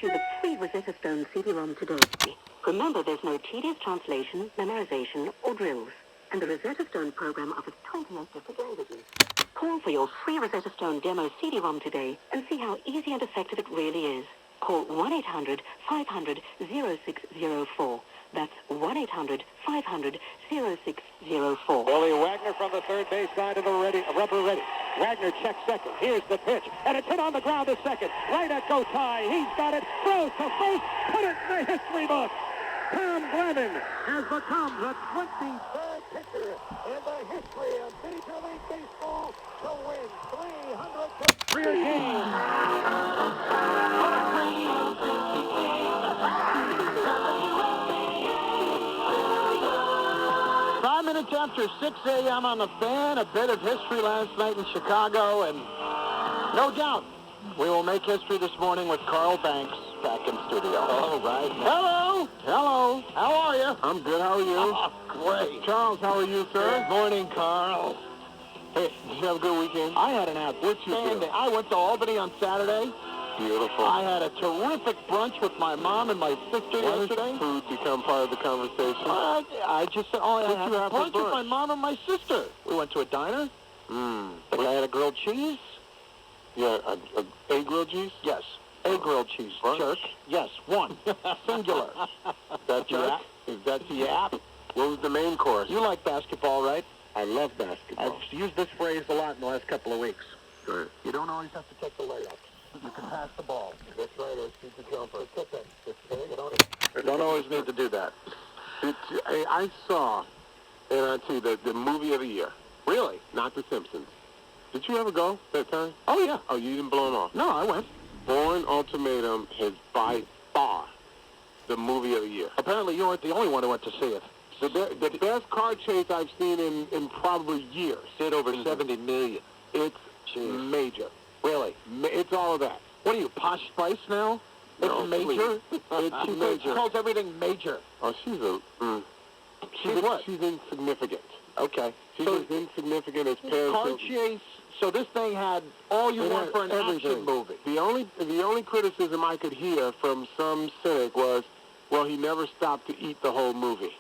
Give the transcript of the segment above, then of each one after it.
you the free Rosetta Stone CD-ROM today. Remember, there's no tedious translation, memorization, or drills. And the Rosetta Stone program offers 28 different languages. Call for your free Rosetta Stone demo CD-ROM today and see how easy and effective it really is. Call 1-800-500-0604. That's 1-800-500-0604. Willie Wagner from the third base side of the rubber ready. Wagner checks second. Here's the pitch. And it's hit on the ground to second. Right at go tie. He's got it. Throws to first. Put it in the history book. Tom Glavine has become the 23rd pitcher in the history of Major League Baseball to win 300 career games. 5 minutes after 6 a.m. on the Fan, a bit of history last night in Chicago, and no doubt we will make history this morning with Carl Banks back in studio. All right. Hello. Hello. How are you? I'm good. How are you? Oh, great. Charles, how are you, sir? Good morning, Carl. Hey, did you have a good weekend? I had an outstanding. I went to Albany on Saturday. Beautiful. I had a terrific brunch with my mom and my sister yesterday. Food become part of the conversation? I just said, I had you have for brunch with my mom and my sister. We went to a diner. I had a grilled cheese. Yeah, a grilled cheese? Yes. A grilled cheese. Brunch? Jerk. Yes, one. Singular. That's Jerk. Is that the app? What was the main course? You like basketball, right? I love basketball. I've used this phrase a lot in the last couple of weeks. Good. You don't always have to take the layup. You can pass the ball. That's right, or shoot the jumper. You don't always need to do that. I saw, and I tell you, the movie of the year. Really? Not The Simpsons. Did you ever go that time? Oh, yeah. Oh, you didn't blow them off? No, I went. Bourne Ultimatum is by far the movie of the year. Apparently, you weren't the only one who went to see it. The best car chase I've seen in probably years. Did over 70 million. It's major. Really? It's all of that. What are you, Posh Spice now? No, It's major? It's She major. calls everything major. Oh, She's what? She's insignificant. Okay. She's as insignificant as Paris Car Hilton. chase. So this thing had all you want for an action movie. The only criticism I could hear from some cynic was, well, he never stopped to eat the whole movie.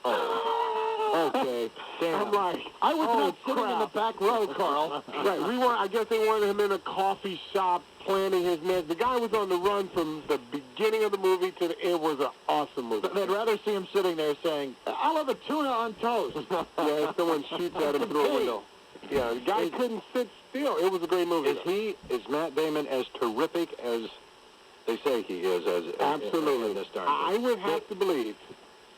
Oh, okay. Damn. I'm like, I was not sitting crap. in the back row, Carl. Right, I guess they wanted him in a coffee shop planning his mess. The guy was on the run from the beginning of the movie to the end. It was an awesome movie. They'd rather see him sitting there saying, I'll have a tuna on toast. Yeah, someone shoots at him through a window. Yeah, the guy couldn't sit still. It was a great movie. Is Matt Damon as terrific as they say he is? Absolutely. In this darn I would have to believe,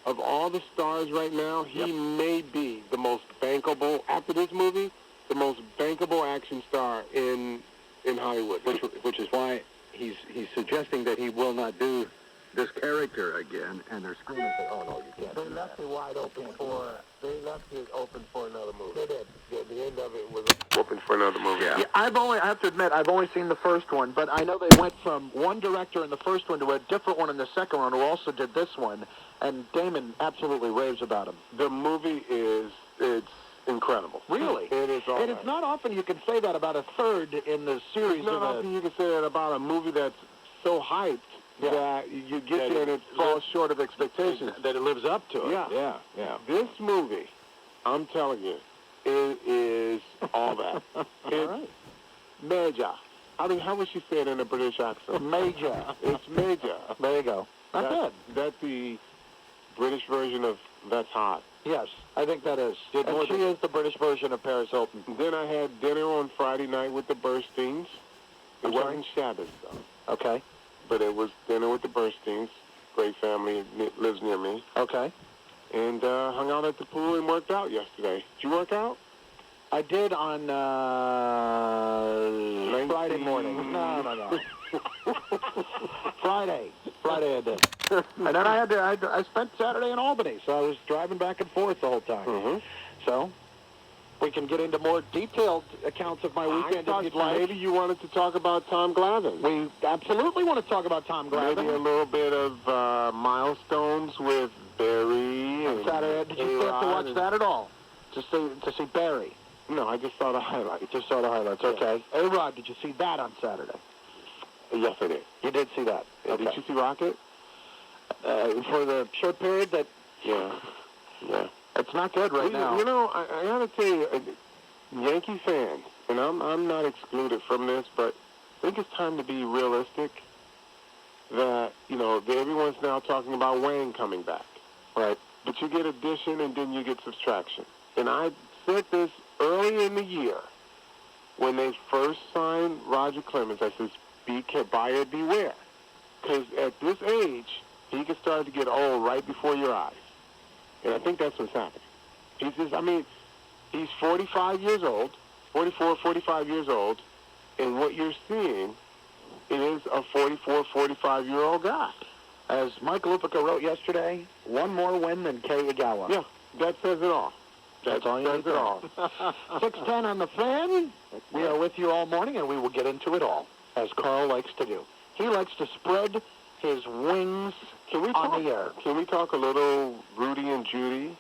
of all the stars right now, he may be the most bankable, after this movie, the most bankable action star in Hollywood. Which is why he's suggesting that he will not do this character again, and they're screaming, oh no, you can't. They left it wide open for another movie. They did. Yeah, the end of it was open for another movie. Yeah. I have to admit, I've only seen the first one, but I know they went from one director in the first one to a different one in the second one who also did this one, and Damon absolutely raves about him. The movie it's incredible. Really? It is all And it's not often you can say that about a third in the series. It's not often you can say that about a movie that's so hyped that you get there and it falls short of expectations. That it lives up to it. Yeah. Yeah. This movie, I'm telling you, it is all that. It's right. major. How would you say it in a British accent? Major. It's major. There you go. Not bad. That's the British version of That's Hot. Yes, I think that is. And she is the British version of Paris Hilton. Then I had dinner on Friday night with the Bursteins. It wasn't Shabbos, though. Okay. But it was dinner with the Bursteins. Great family. It lives near me. Okay. And hung out at the pool and worked out yesterday. Did you work out? I did on Friday morning. No. Friday I did. And then I spent Saturday in Albany, so I was driving back and forth the whole time. Mm-hmm. So we can get into more detailed accounts of my weekend if you'd like. Maybe you wanted to talk about Tom Glavine. We absolutely want to talk about Tom Glavine. Maybe a little bit of milestones with Barry. On Saturday. Did you have to watch that at all? To see Barry? No, I just saw the highlights. You just saw the highlights. Okay. A-Rod, did you see that on Saturday? Yes, I did. You did see that. Okay. Did you see Rocket? For the short period that... Yeah. It's not good right now. You know, I got to tell you, Yankee fans, and I'm not excluded from this, but I think it's time to be realistic that, you know, everyone's now talking about Wayne coming back. Right. But you get addition and then you get subtraction. And I said this early in the year when they first signed Roger Clemens. I said, buyer beware. Because at this age, he can start to get old right before your eyes. And I think that's what's happening. He's 45 years old, 44, 45 years old, and what you're seeing is a 44, 45-year-old guy. As Mike Lupica wrote yesterday, one more win than Kei Igawa. Yeah, that says it all. That's all you need to know. 6:10 on the Fan. We are with you all morning, and we will get into it all, as Carl likes to do. He likes to spread his wings on the air. Can we talk a little Rudy and Judy?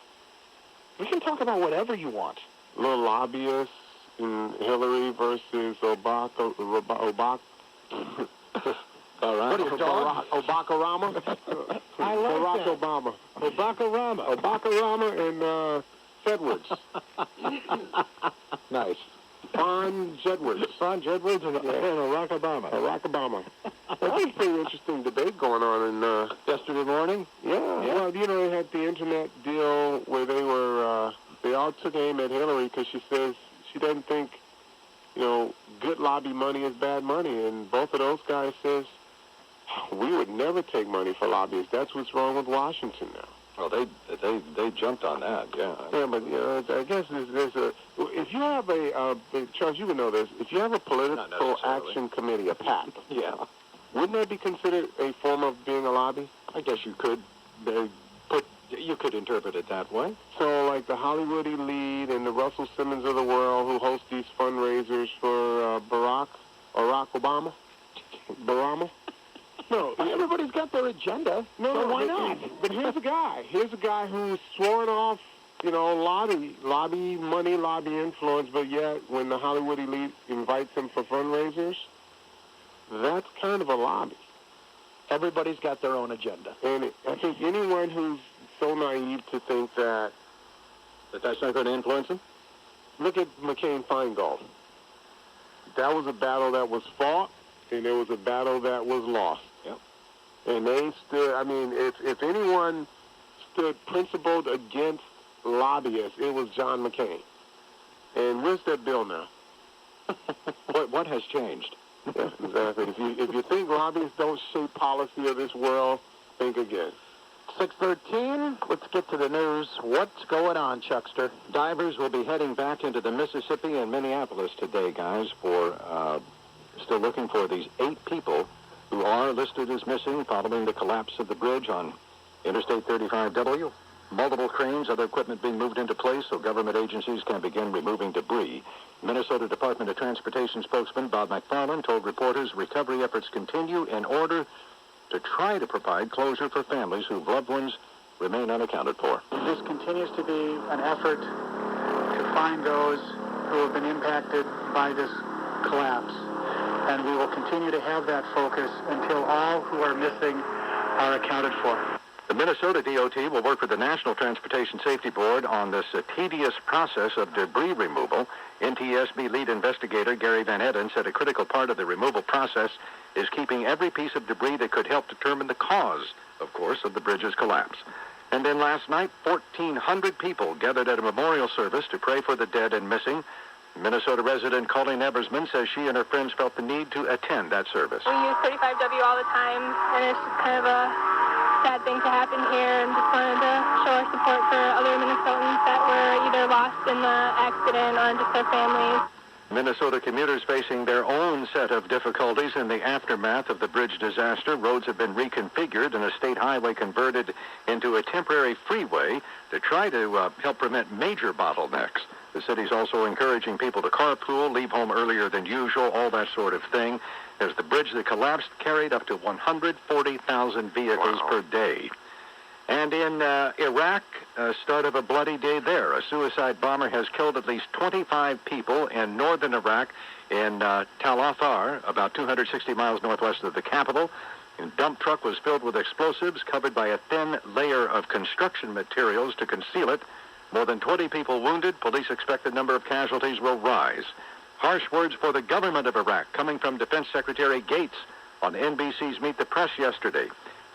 We can talk about whatever you want. A little lobbyists in Hillary versus Obama. All right. What is Barack Obama? I like Barack that. Obama. Obama and Jedwards. Nice. Bon Jedwards. Ron Jedwards and Barack Obama. Barack Obama. That was a pretty interesting debate going on in Yesterday morning? Yeah. Well, you know, they had the internet deal where they all took aim at Hillary because she says she doesn't think, you know, good lobby money is bad money. And both of those guys says, we would never take money for lobbyists. That's what's wrong with Washington now. Well, they jumped on that, yeah. Yeah, but you know, I guess there's a if you have Charles, you would know this. If you have a political action committee, a PAC, Yeah. wouldn't that be considered a form of being a lobby? I guess you could you could interpret it that way. So, like the Hollywood elite and the Russell Simmons of the world who host these fundraisers for Barack Obama? Barama? No, everybody's got their agenda. No, why not? But here's a guy. Here's a guy who's sworn off, you know, lobby money, lobby influence, but yet when the Hollywood elite invites him for fundraisers, that's kind of a lobby. Everybody's got their own agenda. And I think anyone who's so naive to think that That's not going to influence him? look at McCain-Feingold. That was a battle that was fought, and there was a battle that was lost. Yep. And they stood, I mean, if anyone stood principled against lobbyists, it was John McCain. And where's that bill now? What has changed? Yeah, exactly. If you think lobbyists don't shape policy of this world, think again. 6:13. Let's get to the news. What's going on, Chuckster? Divers will be heading back into the Mississippi and Minneapolis today, guys, for still looking for these 8 people who are listed as missing following the collapse of the bridge on Interstate 35W. Multiple cranes, other equipment being moved into place so government agencies can begin removing debris. Minnesota Department of Transportation spokesman Bob McFarland told reporters recovery efforts continue in order to try to provide closure for families whose loved ones remain unaccounted for. This continues to be an effort to find those who have been impacted by this collapse. And we will continue to have that focus until all who are missing are accounted for. The Minnesota DOT will work with the National Transportation Safety Board on this tedious process of debris removal. NTSB lead investigator Gary Van Etten said a critical part of the removal process is keeping every piece of debris that could help determine the cause, of course, of the bridge's collapse. And then last night, 1,400 people gathered at a memorial service to pray for the dead and missing. Minnesota resident Carlin Eversman says she and her friends felt the need to attend that service. We use 35W all the time, and it's just kind of a sad thing to happen here, and just wanted to show our support for other Minnesotans that were either lost in the accident or just their families. Minnesota commuters facing their own set of difficulties in the aftermath of the bridge disaster. Roads have been reconfigured and a state highway converted into a temporary freeway to try to help prevent major bottlenecks. The city's also encouraging people to carpool, leave home earlier than usual, all that sort of thing, as the bridge that collapsed carried up to 140,000 vehicles per day. And in Iraq, start of a bloody day there. A suicide bomber has killed at least 25 people in northern Iraq In Tal Afar, about 260 miles northwest of the capital, a dump truck was filled with explosives covered by a thin layer of construction materials to conceal it. More than 20 people wounded. Police expect the number of casualties will rise. Harsh words for the government of Iraq coming from Defense Secretary Gates on NBC's Meet the Press yesterday.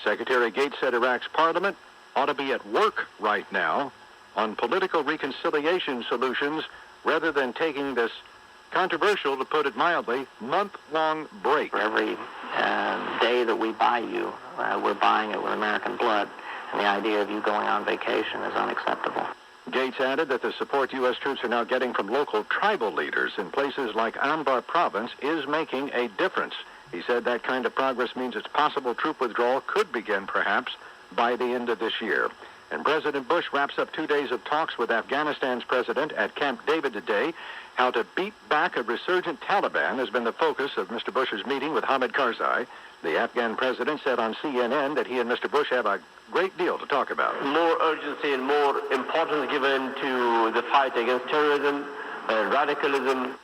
Secretary Gates said Iraq's parliament ought to be at work right now on political reconciliation solutions rather than taking this controversial, to put it mildly, month-long break. For every day that we buy you, we're buying it with American blood, and the idea of you going on vacation is unacceptable. Gates added that the support U.S. troops are now getting from local tribal leaders in places like Anbar province is making a difference. He said that kind of progress means its possible troop withdrawal could begin, perhaps, by the end of this year. And President Bush wraps up 2 days of talks with Afghanistan's president at Camp David today. How to beat back a resurgent Taliban has been the focus of Mr. Bush's meeting with Hamid Karzai. The Afghan president said on CNN that he and Mr. Bush have a great deal to talk about. More urgency and more importance given to the fight against terrorism, radicalism.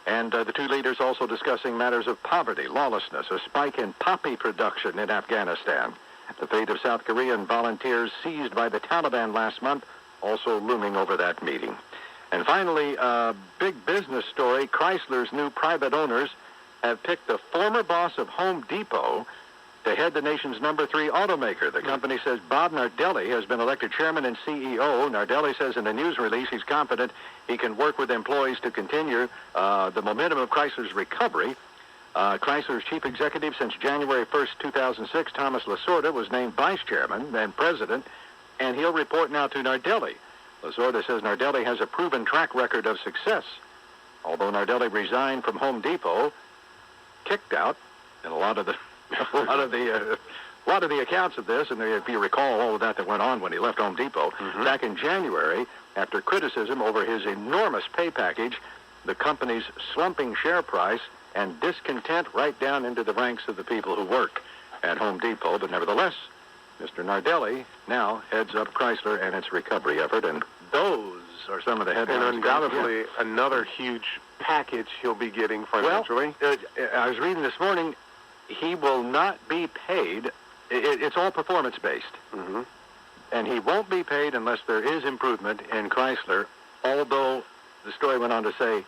And the two leaders also discussing matters of poverty, lawlessness, a spike in poppy production in Afghanistan. The fate of South Korean volunteers seized by the Taliban last month also looming over that meeting. And finally, a big business story. Chrysler's new private owners have picked the former boss of Home Depot to head the nation's number 3 automaker. The company says Bob Nardelli has been elected chairman and CEO. Nardelli says in a news release he's confident he can work with employees to continue the momentum of Chrysler's recovery. Chrysler's chief executive since January 1st, 2006, Thomas Lasorda, was named vice chairman and president, and he'll report now to Nardelli. Lasorda says Nardelli has a proven track record of success. Although Nardelli resigned from Home Depot, kicked out, and a lot of the accounts of this, and if you recall all of that went on when he left Home Depot back in January, after criticism over his enormous pay package, the company's slumping share price, and discontent right down into the ranks of the people who work at Home Depot. But nevertheless, Mr. Nardelli now heads up Chrysler and its recovery effort, and those are some of the headlines. And undoubtedly another huge package he'll be getting financially. Well, I was reading this morning, he will not be paid. It's all performance-based. And he won't be paid unless there is improvement in Chrysler, although the story went on to say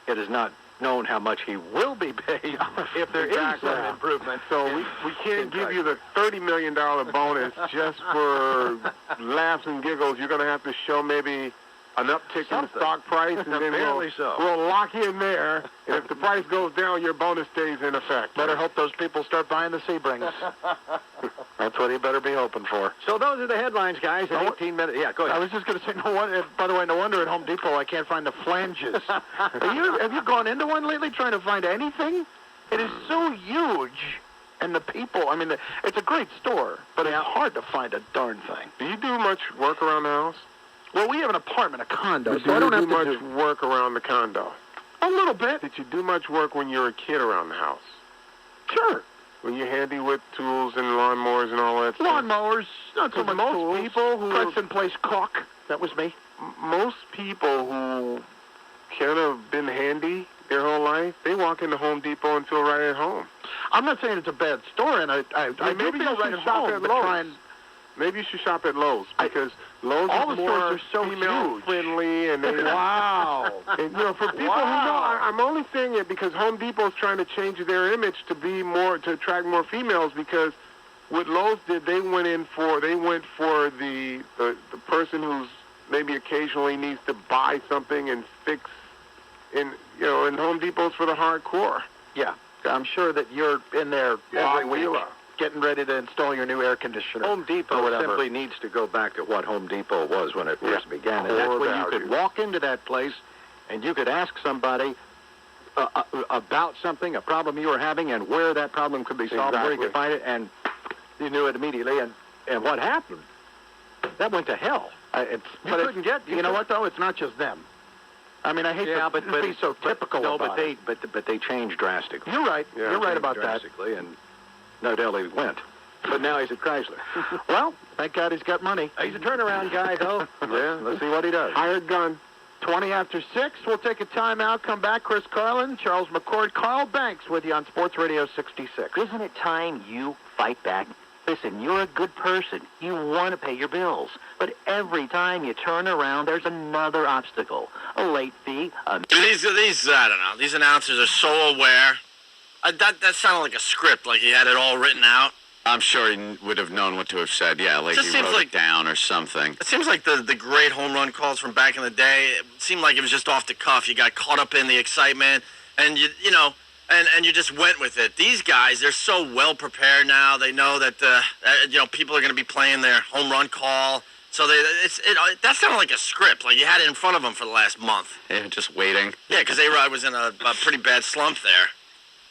it is not known how much he will be paid if there is some improvement. So we can't give you the $30 million bonus just for laughs and giggles. You're going to have to show maybe an uptick in the stock price, and then we'll lock in there. And if the price goes down, your bonus stays in effect. Better hope those people start buying the Sebrings. That's what he better be hoping for. So those are the headlines, guys. In 18 minutes. Yeah, go ahead. I was just going to say, by the way, no wonder at Home Depot I can't find the flanges. Have you gone into one lately trying to find anything? It is so huge. And the people, I mean, it's a great store, but it's hard to find a darn thing. Do you do much work around the house? Well, we have an apartment, a condo, so I don't have to do much work around the condo. A little bit. Did you do much work when you were a kid around the house? Sure. Were you handy with tools and lawnmowers and all that stuff? Lawnmowers, not so much most tools. People who press and place caulk, that was me. Most people who kind of been handy their whole life, they walk into Home Depot and feel right at home. I'm not saying it's a bad store, and I maybe do feel right at home, at Lowe's. Maybe you should shop at Lowe's, because Lowe's all is the more stores are so female friendly, and they, wow. And, for people who know, I'm only saying it because Home Depot's trying to change their image to attract more females. Because what Lowe's did, they went for the person who's maybe occasionally needs to buy something and fix, and Home Depot's for the hardcore. Yeah, I'm sure that you're in there every week, getting ready to install your new air conditioner. Home Depot simply needs to go back to what Home Depot was when it first began. And that's when you could walk into that place and you could ask somebody about something, a problem you were having, and where that problem could be solved, where you could find it, and you knew it immediately. And what happened? That went to hell. You know what, though? It's not just them. I mean, I hate to be so typical about it. But they changed drastically. You're right. Yeah, you're right about drastically, and Nardelli went. But now he's at Chrysler. Well, thank God he's got money. He's a turnaround guy, though. Yeah. Let's see what he does. Hired gun. 20 after 6. We'll take a timeout, come back. Chris Carlin, Charles McCord, Carl Banks with you on Sports Radio 66. Isn't it time you fight back? Listen, you're a good person. You want to pay your bills. But every time you turn around, there's another obstacle. A late fee, These I don't know. These announcers are so aware. That sounded like a script, like he had it all written out. I'm sure he would have known what to have said. Yeah, like he wrote it down or something. It seems like the great home run calls from back in the day, it seemed like it was just off the cuff. You got caught up in the excitement, and you know, and you just went with it. These guys, they're so well prepared now. They know that people are going to be playing their home run call. So that sounded like a script. Like you had it in front of them for the last month. Yeah, just waiting. Yeah, because A-Rod was in a pretty bad slump there.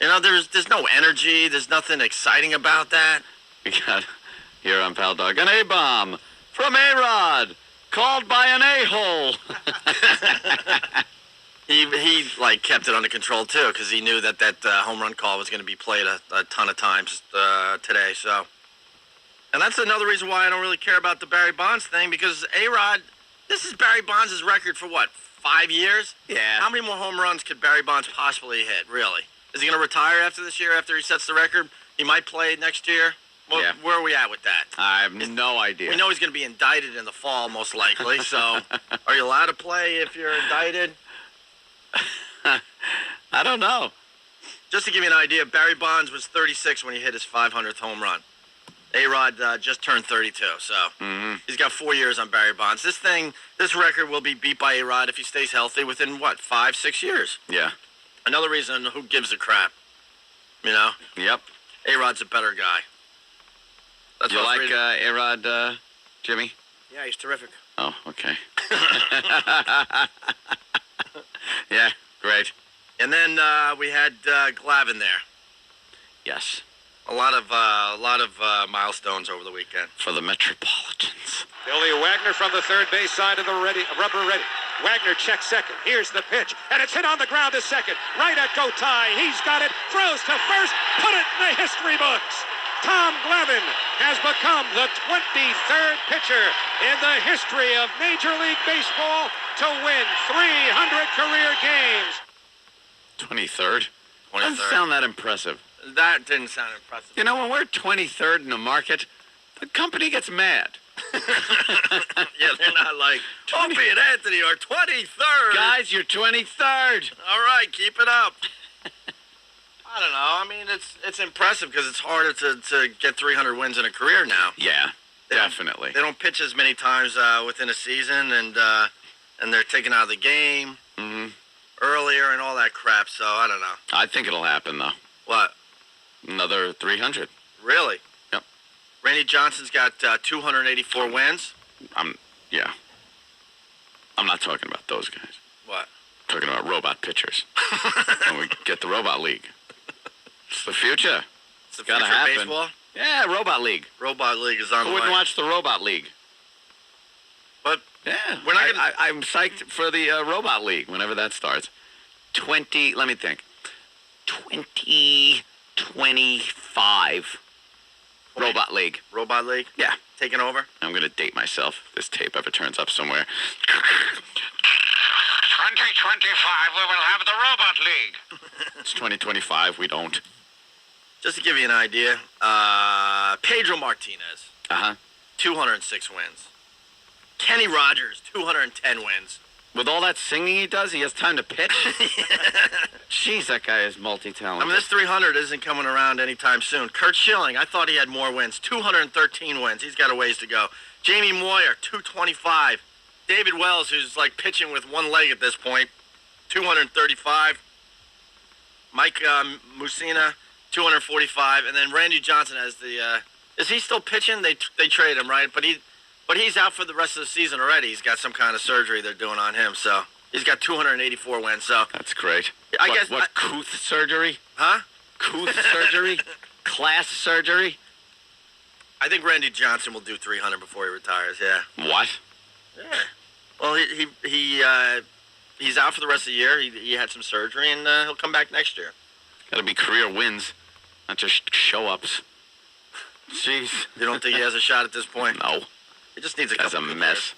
You know, there's no energy. There's nothing exciting about that. We got here on Pal Dog an A-bomb from A-Rod, called by an a-hole. He like kept it under control too, because he knew that home run call was going to be played a ton of times today. So, and that's another reason why I don't really care about the Barry Bonds thing, because A-Rod, this is Barry Bonds' record for what, 5 years? Yeah. How many more home runs could Barry Bonds possibly hit? Really? Is he going to retire after this year? After he sets the record, he might play next year. Well, yeah. Where are we at with that? I have no idea. We know he's going to be indicted in the fall, most likely. So, are you allowed to play if you're indicted? I don't know. Just to give you an idea, Barry Bonds was 36 when he hit his 500th home run. A-Rod just turned 32, so he's got 4 years on Barry Bonds. This record will be beat by A-Rod if he stays healthy within, 5-6 years? Yeah. Another reason, who gives a crap? You know? Yep. A-Rod's a better guy. That's you like A-Rod, Jimmy? Yeah, he's terrific. Oh, okay. Yeah, great. And then we had Glavin there. Yes. A lot of milestones over the weekend. For the Metropolitans. Billy Wagner from the third base side of the rubber ready. Wagner checks second. Here's the pitch. And it's hit on the ground to second. Right at go tie. He's got it. Throws to first. Put it in the history books. Tom Glavin has become the 23rd pitcher in the history of Major League Baseball to win 300 career games. 23rd? Doesn't sound that impressive. That didn't sound impressive. You know, when we're 23rd in the market, the company gets mad. Yeah, they're not like, Opie and Anthony are 23rd. Guys, you're 23rd. All right, keep it up. I don't know. I mean, it's impressive because it's harder to get 300 wins in a career now. Yeah, definitely. They don't pitch as many times within a season, and they're taken out of the game earlier and all that crap, so I don't know. I think it'll happen, though. What? Another 300. Really? Yep. Randy Johnson's got 284 wins. Yeah. I'm not talking about those guys. What? I'm talking about robot pitchers. When we get the robot league. It's the future. It's the gotta future of happen. baseball? Yeah, robot league. Robot league is on the Who way. wouldn't watch the robot league? But yeah, we're not gonna... I'm psyched for the robot league whenever that starts. 2025 robot league. Robot league? Yeah. Taking over? I'm going to date myself if this tape ever turns up somewhere. 2025, we will have the Robot League. It's 2025, we don't. Just to give you an idea, Pedro Martinez, 206 wins. Kenny Rogers, 210 wins. With all that singing he does, he has time to pitch? Jeez, that guy is multi-talented. I mean, this 300 isn't coming around anytime soon. Kurt Schilling, I thought he had more wins. 213 wins. He's got a ways to go. Jamie Moyer, 225. David Wells, who's like pitching with one leg at this point, 235. Mike Mussina, 245. And then Randy Johnson has the... is he still pitching? They traded him, right? But he's out for the rest of the season already. He's got some kind of surgery they're doing on him, so he's got 284 wins. So that's great. I guess what Couth surgery? Huh? Couth surgery? Class surgery? I think Randy Johnson will do 300 before he retires. Yeah. What? Yeah. Well, he's out for the rest of the year. He had some surgery, and he'll come back next year. Got to be career wins, not just show-ups. Jeez. You don't think he has a shot at this point? No. He just needs a That's couple a of mess. years.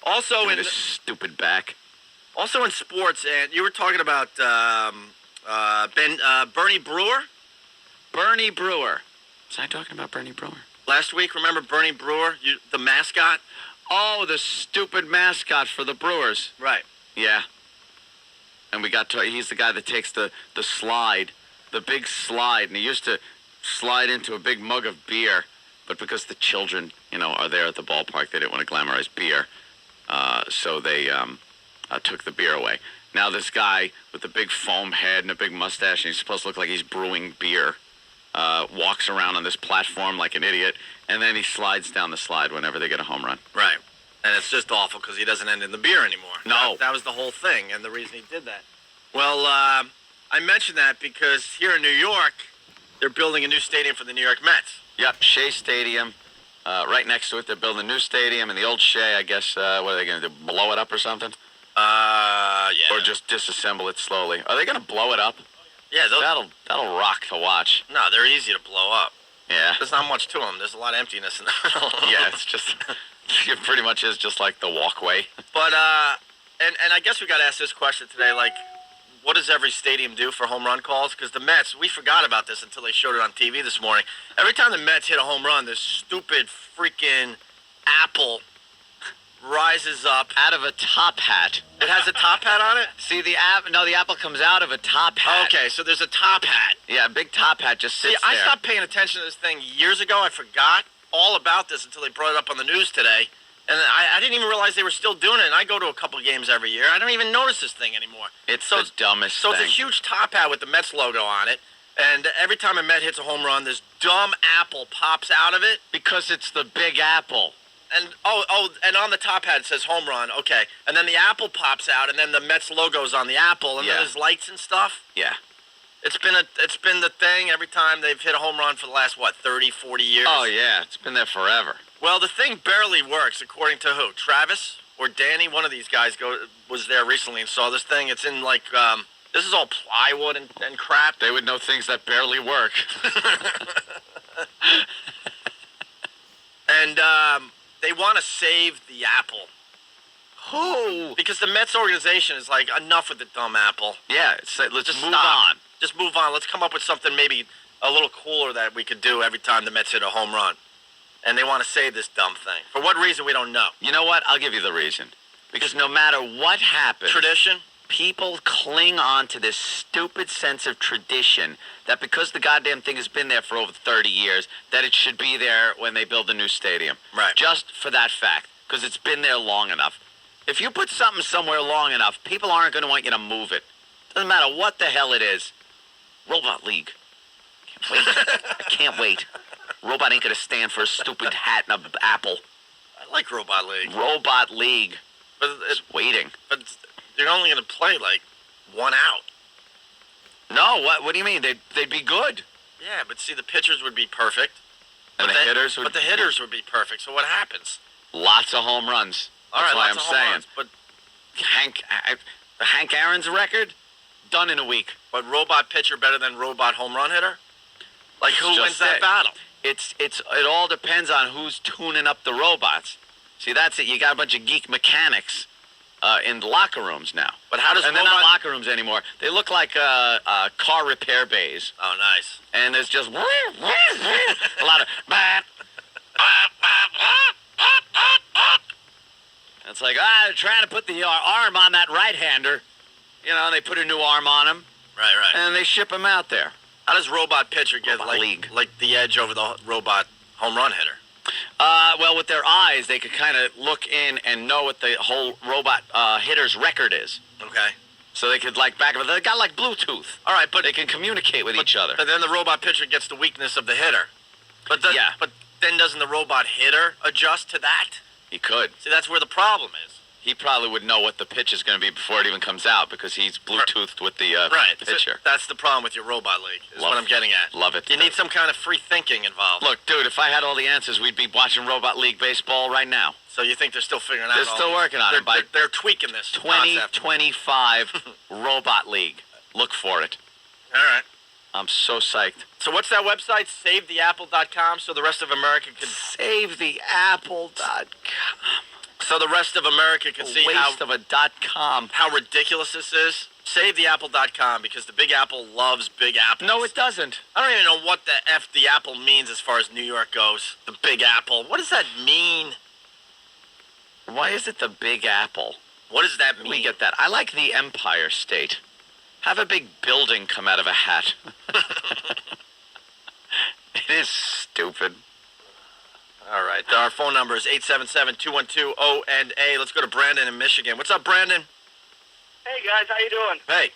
Also, in his stupid back. Also in sports, and you were talking about Bernie Brewer. Bernie Brewer. Was I talking about Bernie Brewer? Last week, remember Bernie Brewer, the mascot? Oh, the stupid mascot for the Brewers. Right. Yeah. And he's the guy that takes the slide, the big slide, and he used to slide into a big mug of beer, but because the children, are there at the ballpark, they didn't want to glamorize beer, so they took the beer away. Now this guy with the big foam head and a big mustache, and he's supposed to look like he's brewing beer, walks around on this platform like an idiot, and then he slides down the slide whenever they get a home run. Right. And it's just awful because he doesn't end in the beer anymore. No. That was the whole thing and the reason he did that. Well, I mentioned that because here in New York, they're building a new stadium for the New York Mets. Yep, Shea Stadium. Right next to it, they're building a new stadium, and the old Shea, I guess, what are they going to do, blow it up or something? Yeah. Or just disassemble it slowly. Are they going to blow it up? Yeah, that'll rock to watch. No, they're easy to blow up. Yeah. There's not much to them. There's a lot of emptiness in the middle. Yeah, it's just, it pretty much is just like the walkway. But, and I guess we got to ask this question today, like, what does every stadium do for home run calls? Because the Mets, we forgot about this until they showed it on TV this morning. Every time the Mets hit a home run, this stupid freaking apple rises up out of a top hat. It has a top hat on it? See, the apple comes out of a top hat. Okay, so there's a top hat. Yeah, a big top hat just sits there. I stopped paying attention to this thing years ago. I forgot all about this until they brought it up on the news today. And I didn't even realize they were still doing it. And I go to a couple games every year. I don't even notice this thing anymore. It's the dumbest thing. So it's a huge top hat with the Mets logo on it. And every time a Met hits a home run, this dumb apple pops out of it. Because it's the Big Apple. And and on the top hat it says home run. Okay. And then the apple pops out, and then the Mets logo's on the apple, and then there's lights and stuff. Yeah. It's been the thing every time they've hit a home run for the last 30, 40 years. Oh yeah, it's been there forever. Well, the thing barely works, according to who? Travis or Danny? One of these guys was there recently and saw this thing. It's in this is all plywood and crap. They would know things that barely work. And they want to save the apple. Who? Because the Mets organization is like, enough with the dumb apple. Yeah, let's just move stop. on. Just move on. Let's come up with something maybe a little cooler that we could do every time the Mets hit a home run. And they want to save this dumb thing. For what reason, we don't know. You know what? I'll give you the reason. Because no matter what happens... Tradition? People cling on to this stupid sense of tradition that because the goddamn thing has been there for over 30 years, that it should be there when they build a new stadium. Right. Just for that fact. Because it's been there long enough. If you put something somewhere long enough, people aren't going to want you to move it. Doesn't matter what the hell it is. Robot League. Can't wait. I can't wait. Robot ain't going to stand for a stupid hat and an apple. I like Robot League. Robot League. But it's waiting. But they're only going to play one out. No, what do you mean? They'd be good. Yeah, but see, the pitchers would be perfect. And the hitters would... But the hitters would be perfect. So what happens? Lots of home runs. All That's right, why lots I'm of home saying. runs, but Hank Aaron's record, done in a week. But robot pitcher better than robot home run hitter? Like, who wins that battle? It all depends on who's tuning up the robots. See, that's it. You got a bunch of geek mechanics in the locker rooms now. But how does they're not locker rooms anymore. They look like car repair bays. Oh, nice. And there's just a lot of... It's like, they're trying to put the arm on that right-hander. You know, they put a new arm on him. Right. And they ship him out there. How does robot pitcher get like the edge over the robot home run hitter? Well, with their eyes, they could kind of look in and know what the whole robot hitter's record is. Okay. So they could back of it. They got like Bluetooth. All right, but they can communicate with each other. But then the robot pitcher gets the weakness of the hitter. But then doesn't the robot hitter adjust to that? He could. See, that's where the problem is. He probably would know what the pitch is going to be before it even comes out because he's Bluetoothed with the pitcher. So that's the problem with your robot league, is what I'm getting at. Love it. You need some kind of free thinking involved. Look, dude, if I had all the answers, we'd be watching Robot League baseball right now. So you think they're still figuring out They're still working on it. They're tweaking this 2025 Robot League. Look for it. All right. I'm so psyched. So what's that website? SaveTheApple.com, so the rest of America can... SaveTheApple.com. So the rest of America can see waste of a .com. how ridiculous this is. SaveTheApple.com, because the Big Apple loves Big Apples. No, it doesn't. I don't even know what the F the Apple means as far as New York goes. The Big Apple. What does that mean? Why is it the Big Apple? What does that Let mean? me get that. I like the Empire State. Have a big building come out of a hat. It is stupid. All right. Our phone number is 877-212-O&A. Let's go to Brandon in Michigan. What's up, Brandon? Hey, guys. How you doing? Hey.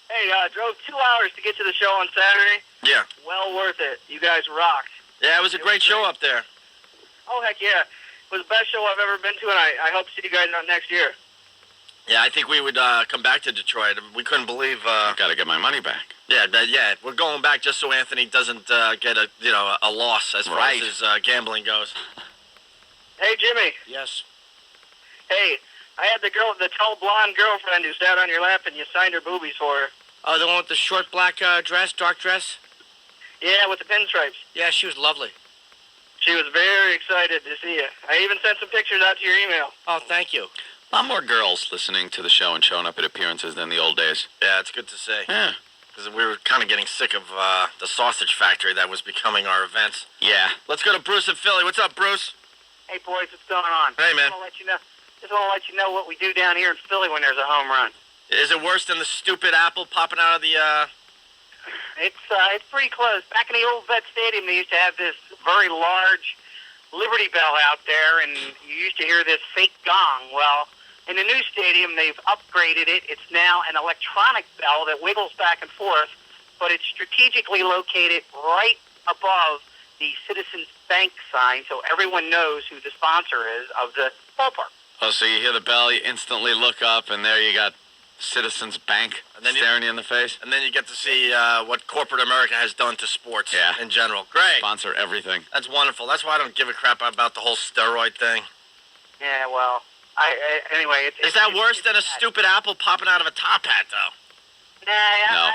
Hey, drove 2 hours to get to the show on Saturday. Yeah. Well worth it. You guys rocked. Yeah, it was a great show up there. Oh, heck yeah. It was the best show I've ever been to, and I hope to see you guys out next year. Yeah, I think we would come back to Detroit. We couldn't believe... I've got to get my money back. Yeah, we're going back just so Anthony doesn't get a loss as far as his gambling goes. Hey, Jimmy. Yes. Hey, I had the tall blonde girlfriend who sat on your lap and you signed her boobies for her. Oh, the one with the short black dress, dark dress? Yeah, with the pinstripes. Yeah, she was lovely. She was very excited to see you. I even sent some pictures out to your email. Oh, thank you. A lot more girls listening to the show and showing up at appearances than the old days. Yeah, it's good to see. Yeah. Because we were kind of getting sick of the sausage factory that was becoming our events. Yeah. Let's go to Bruce in Philly. What's up, Bruce? Hey, boys, what's going on? Hey, man. Just want to let you know what we do down here in Philly when there's a home run. Is it worse than the stupid apple popping out of the... It's pretty close. Back in the old Vet Stadium, they used to have this very large Liberty Bell out there, and you used to hear this fake gong. Well, in the new stadium, they've upgraded it. It's now an electronic bell that wiggles back and forth, but it's strategically located right above the Citizens Bank sign, so everyone knows who the sponsor is of the ballpark. Oh, so you hear the bell, you instantly look up, and there you got Citizens Bank staring you in the face. And then you get to see what corporate America has done to sports in general. Great. Sponsor everything. That's wonderful. That's why I don't give a crap about the whole steroid thing. Yeah, well, anyway, is that worse than a stupid apple popping out of a top hat, though? Nah, No.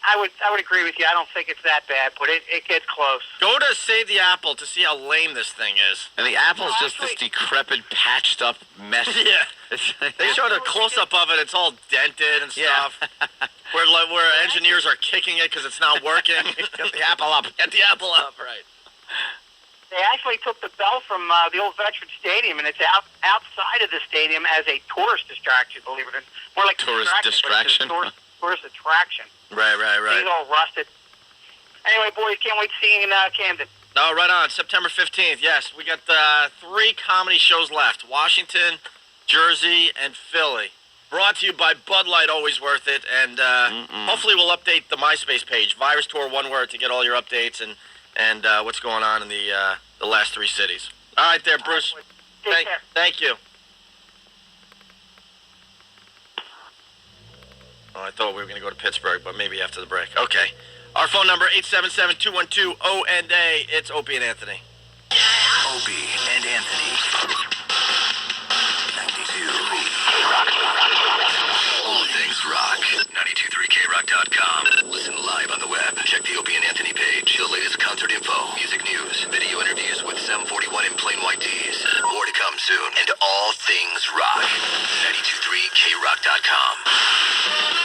I would agree with you. I don't think it's that bad, but it gets close. Go to Save the Apple to see how lame this thing is. And the apple's just this decrepit, patched up mess. Yeah. They showed a close-up of it. It's all dented and stuff. Where engineers are kicking it because it's not working. Get the apple up. Get the apple up, right. They actually took the bell from the old Veterans Stadium, and it's outside of the stadium as a tourist distraction, believe it or not. More like tourist distraction. Tourist attraction. Right. It's all rusted. Anyway, boys, can't wait to see you in Camden. Oh, right on. September 15th, yes. We got 3 comedy shows left. Washington, Jersey, and Philly. Brought to you by Bud Light, always worth it. And hopefully we'll update the MySpace page, Virus Tour, one word, to get all your updates and what's going on in the last 3 cities. All right there, Bruce. Thank you. Oh, I thought we were going to go to Pittsburgh, but maybe after the break. Okay. Our phone number, 877-212-O&A. It's Opie and Anthony. Opie and Anthony. 92.3 K-Rock. All things rock. 923krock.com. Listen live on the web. Check the Opie and Anthony page. The latest concert info, music news, video interviews with Sam 41 in plain white tees. More to come soon. And all things rock. 923krock.com.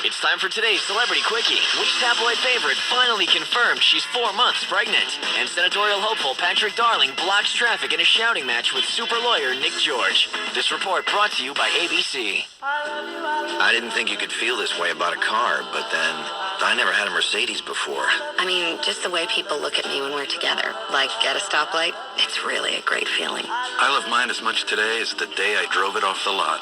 It's time for today's Celebrity Quickie. Which tabloid favorite finally confirmed she's 4 months pregnant? And senatorial hopeful Patrick Darling blocks traffic in a shouting match with super lawyer Nick George. This report brought to you by ABC. I didn't think you could feel this way about a car, but then I never had a Mercedes before. I mean, just the way people look at me when we're together, like at a stoplight, it's really a great feeling. I love mine as much today as the day I drove it off the lot.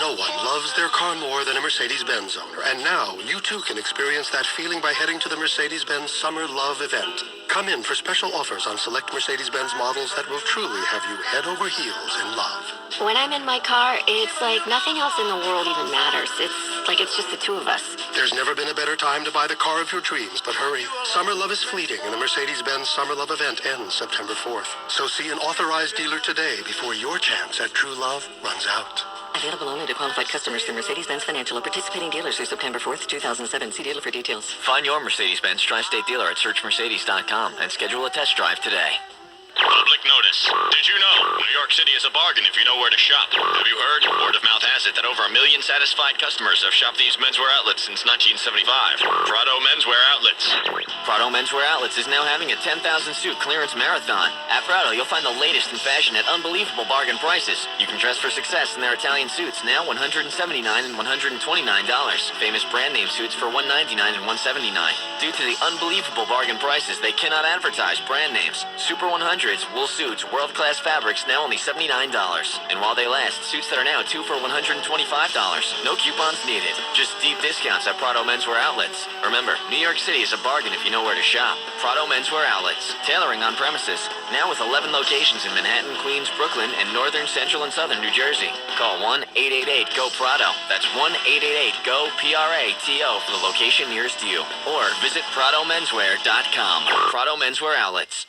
No one loves their car more than a Mercedes-Benz owner, and now you too can experience that feeling by heading to the Mercedes-Benz Summer Love event. Come in for special offers on select Mercedes-Benz models that will truly have you head over heels in love. When I'm in my car, it's like nothing else in the world even matters. It's like it's just the two of us. There's never been a better time to buy the car of your dreams, but hurry. Summer Love is fleeting, and the Mercedes-Benz Summer Love event ends September 4th. So see an authorized dealer today before your chance at true love runs out. Available only to qualified customers through Mercedes-Benz Financial or participating dealers through September 4th, 2007. See dealer for details. Find your Mercedes-Benz Tri-State dealer at searchmercedes.com and schedule a test drive today. Public quick notice. Did you know New York City is a bargain if you know where to shop? Have you heard? Word of mouth has it that over 1 million satisfied customers have shopped these menswear outlets since 1975. Prado Menswear Outlets. Prado Menswear Outlets is now having a 10,000 suit clearance marathon. At Prado, you'll find the latest in fashion at unbelievable bargain prices. You can dress for success in their Italian suits, now $179 and $129. Famous brand name suits for $199 and $179. Due to the unbelievable bargain prices, they cannot advertise brand names. Super 100s, wool suits, world-class fabrics, now only $79. And while they last, suits that are now 2 for $125. No coupons needed. Just deep discounts at Prado Menswear Outlets. Remember, New York City is a bargain if you know where to shop. Prado Menswear Outlets. Tailoring on premises. Now with 11 locations in Manhattan, Queens, Brooklyn, and northern, central, and southern New Jersey. Call 1-888-GO-PRADO. That's 1-888-GO-PRATO for the location nearest you. Or visit PradoMenswear.com. Prado Menswear Outlets.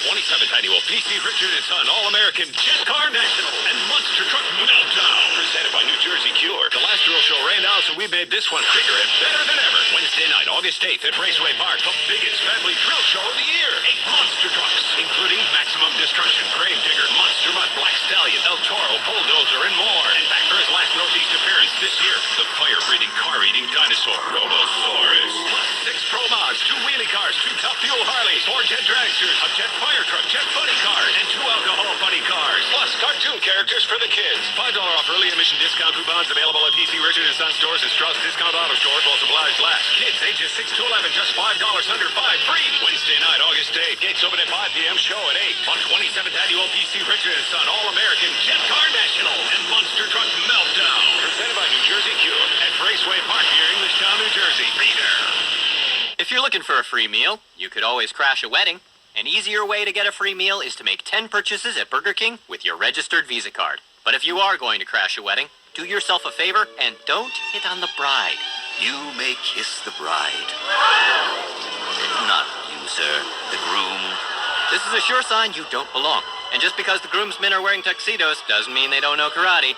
27th annual P.C. Richard & Son All-American Jet Car National and Monster Truck Meltdown. Presented by New Jersey Cure. The last drill show ran out, so we made this one bigger and better than ever. Wednesday night, August 8th at Raceway Park, the biggest family drill show of the year. 8 monster trucks, including Maximum Destruction, Grave Digger, Monster Mutt, Black Stallion, El Toro, Bulldozer, and more. And back for his last Northeast appearance this year, the fire-breathing, car-eating dinosaur, Robosaurus. Plus 6 Pro Mods, 2 wheelie cars, 2 Top Fuel Harleys, 4 jet dragsters, a jet fire truck, jet funny cars, and 2 alcohol funny cars. Plus cartoon characters for the kids. $5 off early emission discount coupons available at PC Richard & Son stores and Strauss Discount Auto stores while supplies last. Kids ages 6 to 11, just $5 under 5 free. Wednesday night, August 8th. Gates open at 5 p.m. Show at 8 on 27th annual PC Richard & Son All-American Jet Car National and Monster Truck Meltdown. Presented by New Jersey Cure at Raceway Park near Englishtown, New Jersey. Be there. If you're looking for a free meal, you could always crash a wedding. An easier way to get a free meal is to make 10 purchases at Burger King with your registered Visa card. But if you are going to crash a wedding, do yourself a favor and don't hit on the bride. You may kiss the bride. Not you, sir. The groom. This is a sure sign you don't belong. And just because the groomsmen are wearing tuxedos doesn't mean they don't know karate.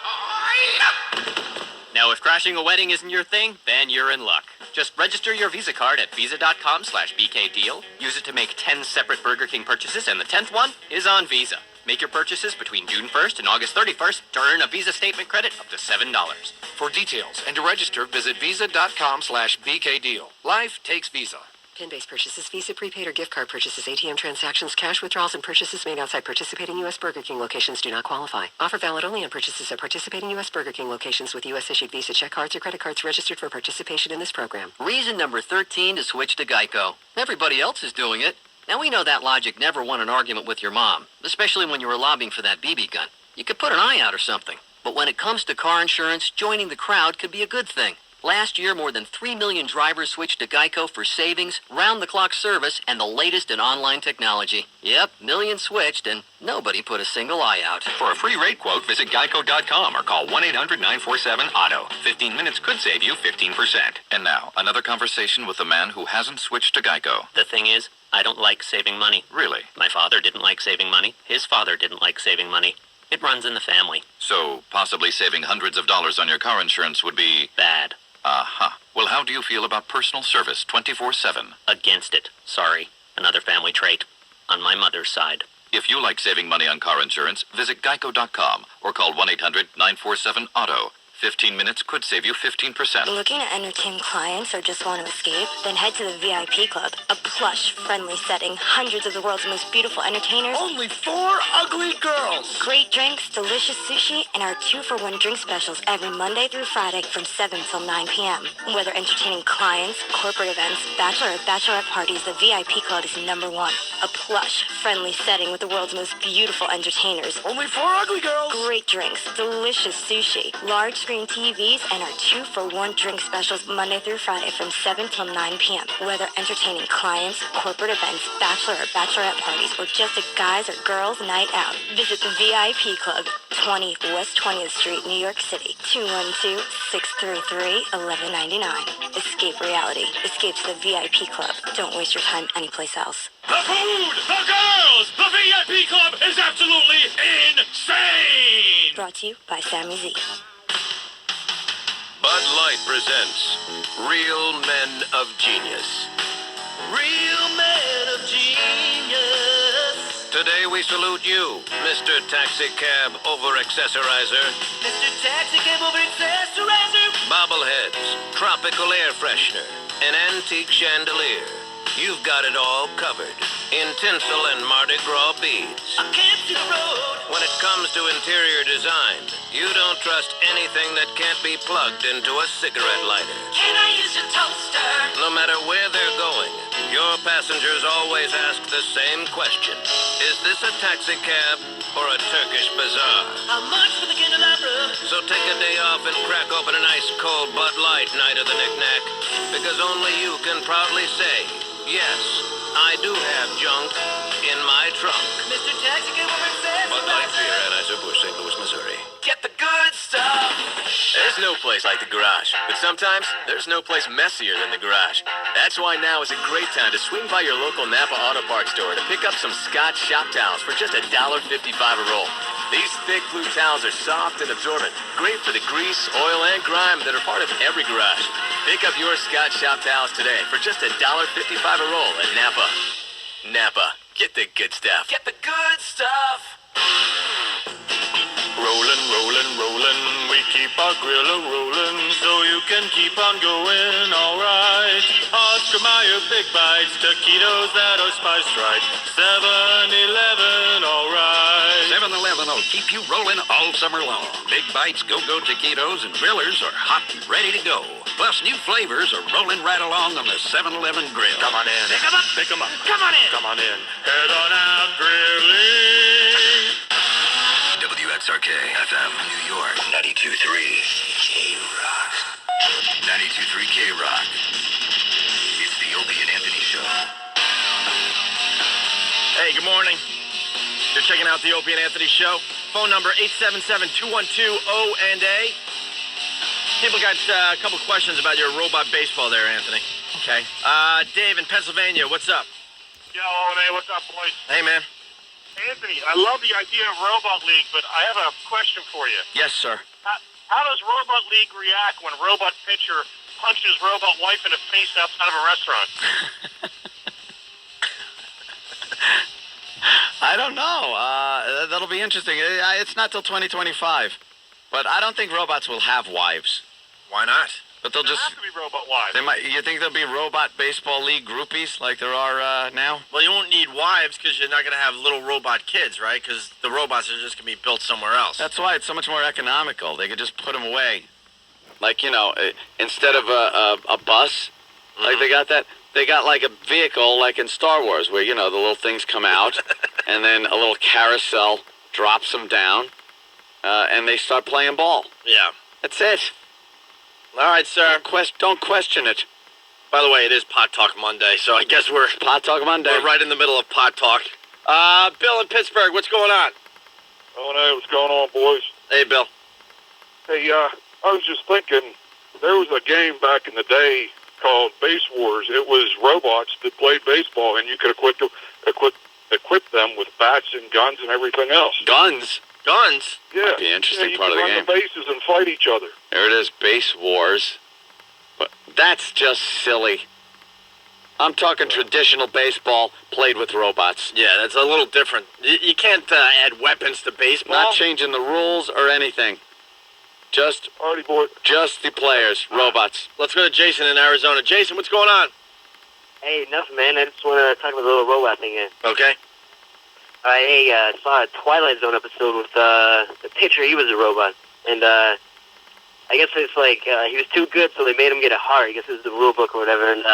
Now, if crashing a wedding isn't your thing, then you're in luck. Just register your Visa card at visa.com/BKDeal. Use it to make 10 separate Burger King purchases, and the 10th one is on Visa. Make your purchases between June 1st and August 31st to earn a Visa statement credit up to $7. For details and to register, visit visa.com/BKDeal. Life takes Visa. PIN-based purchases, Visa, prepaid, or gift card purchases, ATM transactions, cash withdrawals, and purchases made outside participating U.S. Burger King locations do not qualify. Offer valid only on purchases at participating U.S. Burger King locations with U.S.-issued Visa check cards or credit cards registered for participation in this program. Reason number 13 to switch to Geico. Everybody else is doing it. Now, we know that logic never won an argument with your mom, especially when you were lobbying for that BB gun. You could put an eye out or something. But when it comes to car insurance, joining the crowd could be a good thing. Last year, more than 3 million drivers switched to Geico for savings, round-the-clock service, and the latest in online technology. Yep, millions switched, and nobody put a single eye out. For a free rate quote, visit geico.com or call 1-800-947-AUTO. 15 minutes could save you 15%. And now, another conversation with the man who hasn't switched to Geico. The thing is, I don't like saving money. Really? My father didn't like saving money. His father didn't like saving money. It runs in the family. So, possibly saving hundreds of dollars on your car insurance would be... bad. Aha. Well, how do you feel about personal service 24/7? Against it. Sorry. Another family trait. On my mother's side. If you like saving money on car insurance, visit geico.com or call 1-800-947-AUTO. 15 minutes could save you 15%. Looking to entertain clients or just want to escape? Then head to the VIP Club. A plush, friendly setting, hundreds of the world's most beautiful entertainers. Only 4 ugly girls. Great drinks, delicious sushi, and our 2-for-1 drink specials every Monday through Friday from 7 till 9 p.m. Whether entertaining clients, corporate events, bachelor or bachelorette parties, the VIP Club is number 1. A plush, friendly setting with the world's most beautiful entertainers. Only 4 ugly girls. Great drinks, delicious sushi, large screen TVs, and our 2-for-1 drink specials Monday through Friday from 7 till 9 p.m. Whether entertaining clients, corporate events, bachelor or bachelorette parties, or just a guys or girls night out, visit the VIP Club, 20 West 20th Street, New York City, 212-633-1199. Escape reality. Escape to the VIP Club. Don't waste your time anyplace else. The food, the girls, the VIP Club is absolutely insane! Brought to you by Sammy Z. Bud Light presents Real Men of Genius. Real men of genius. Today we salute you, Mr. Taxi Cab Over-Accessorizer. Mr. Taxi Cab Over-Accessorizer. Bobbleheads, tropical air freshener, an antique chandelier. You've got it all covered in tinsel and Mardi Gras beads. I can't see the road. When it comes to interior design, you don't trust anything that can't be plugged into a cigarette lighter. Can I use your toaster? No matter where they're going, your passengers always ask the same question. Is this a taxi cab or a Turkish bazaar? How much for the candelabra? So take a day off and crack open an ice cold Bud Light night of the knick-knack, because only you can proudly say, yes, I do have junk in my trunk. Mr. Taxi Cab Over-Accessorizer. Bud Light Beer, Anheuser-Busch, St. Louis, Missouri. Get the good stuff. There's no place like the garage, but sometimes there's no place messier than the garage. That's why now is a great time to swing by your local Napa Auto Parts store to pick up some Scotch shop towels for just $1.55 a roll. These thick blue towels are soft and absorbent, great for the grease, oil, and grime that are part of every garage. Pick up your Scotch shop towels today for just $1.55 a roll at Napa. Napa, get the good stuff. Get the good stuff. Rollin', rollin', rollin', we keep our grill a-rollin' so you can keep on going, alright. Oscar Mayer Big Bites, taquitos that are spiced right. 7-Eleven, alright. 7-Eleven will keep you rolling all summer long. Big Bites, Go-Go taquitos, and grillers are hot and ready to go. Plus, new flavors are rolling right along on the 7-Eleven grill. Come on in. Pick 'em up. Pick 'em up. Come on in. Come on in. Head on out grilling. WXRK FM, New York, 92.3 K-Rock. 92.3 K-Rock. It's the Opie and Anthony Show. Hey, good morning. You're checking out the Opie and Anthony Show. Phone number 877-212-O&A. People got a couple questions about your robot baseball there, Anthony. Okay. Dave in Pennsylvania, what's up? Yo, O&A, what's up, boys? Hey, man. Anthony, I love the idea of Robot League, but I have a question for you. Yes, sir. How does Robot League react when Robot Pitcher punches Robot Wife in the face outside of a restaurant? I don't know. That'll be interesting. It's not till 2025. But I don't think robots will have wives. Why not? But they'll just have to be Robot Wives. They might. You think there'll be robot baseball league groupies like there are now? Well, you won't need wives because you're not going to have little robot kids, right? Because the robots are just going to be built somewhere else. That's why it's so much more economical. They could just put them away. Like, instead of a bus, like they got that. They got like a vehicle like in Star Wars where, the little things come out and then a little carousel drops them down and they start playing ball. Yeah. That's it. All right, sir. Don't question it. By the way, it is Pot Talk Monday, so I guess we're Pot Talk Monday. We're right in the middle of Pot Talk. Bill in Pittsburgh, what's going on? Oh, no, what's going on, boys? Hey, Bill. Hey, I was just thinking, there was a game back in the day called Base Wars. It was robots that played baseball, and you could equip them with bats and guns and everything else. Guns? Guns? Yeah. Might be an interesting part of the you game. could run the bases and fight each other. There it is, Base Wars. But that's just silly. I'm talking traditional baseball played with robots. Yeah, that's a little different. You can't add weapons to baseball. Not changing the rules or anything. Just the players, robots. Let's go to Jason in Arizona. Jason, what's going on? Hey, nothing, man. I just want to talk about the little robot thing here. Okay. I saw a Twilight Zone episode with the pitcher. He was a robot. And I guess it's like he was too good, so they made him get a heart. I guess it was the rule book or whatever. And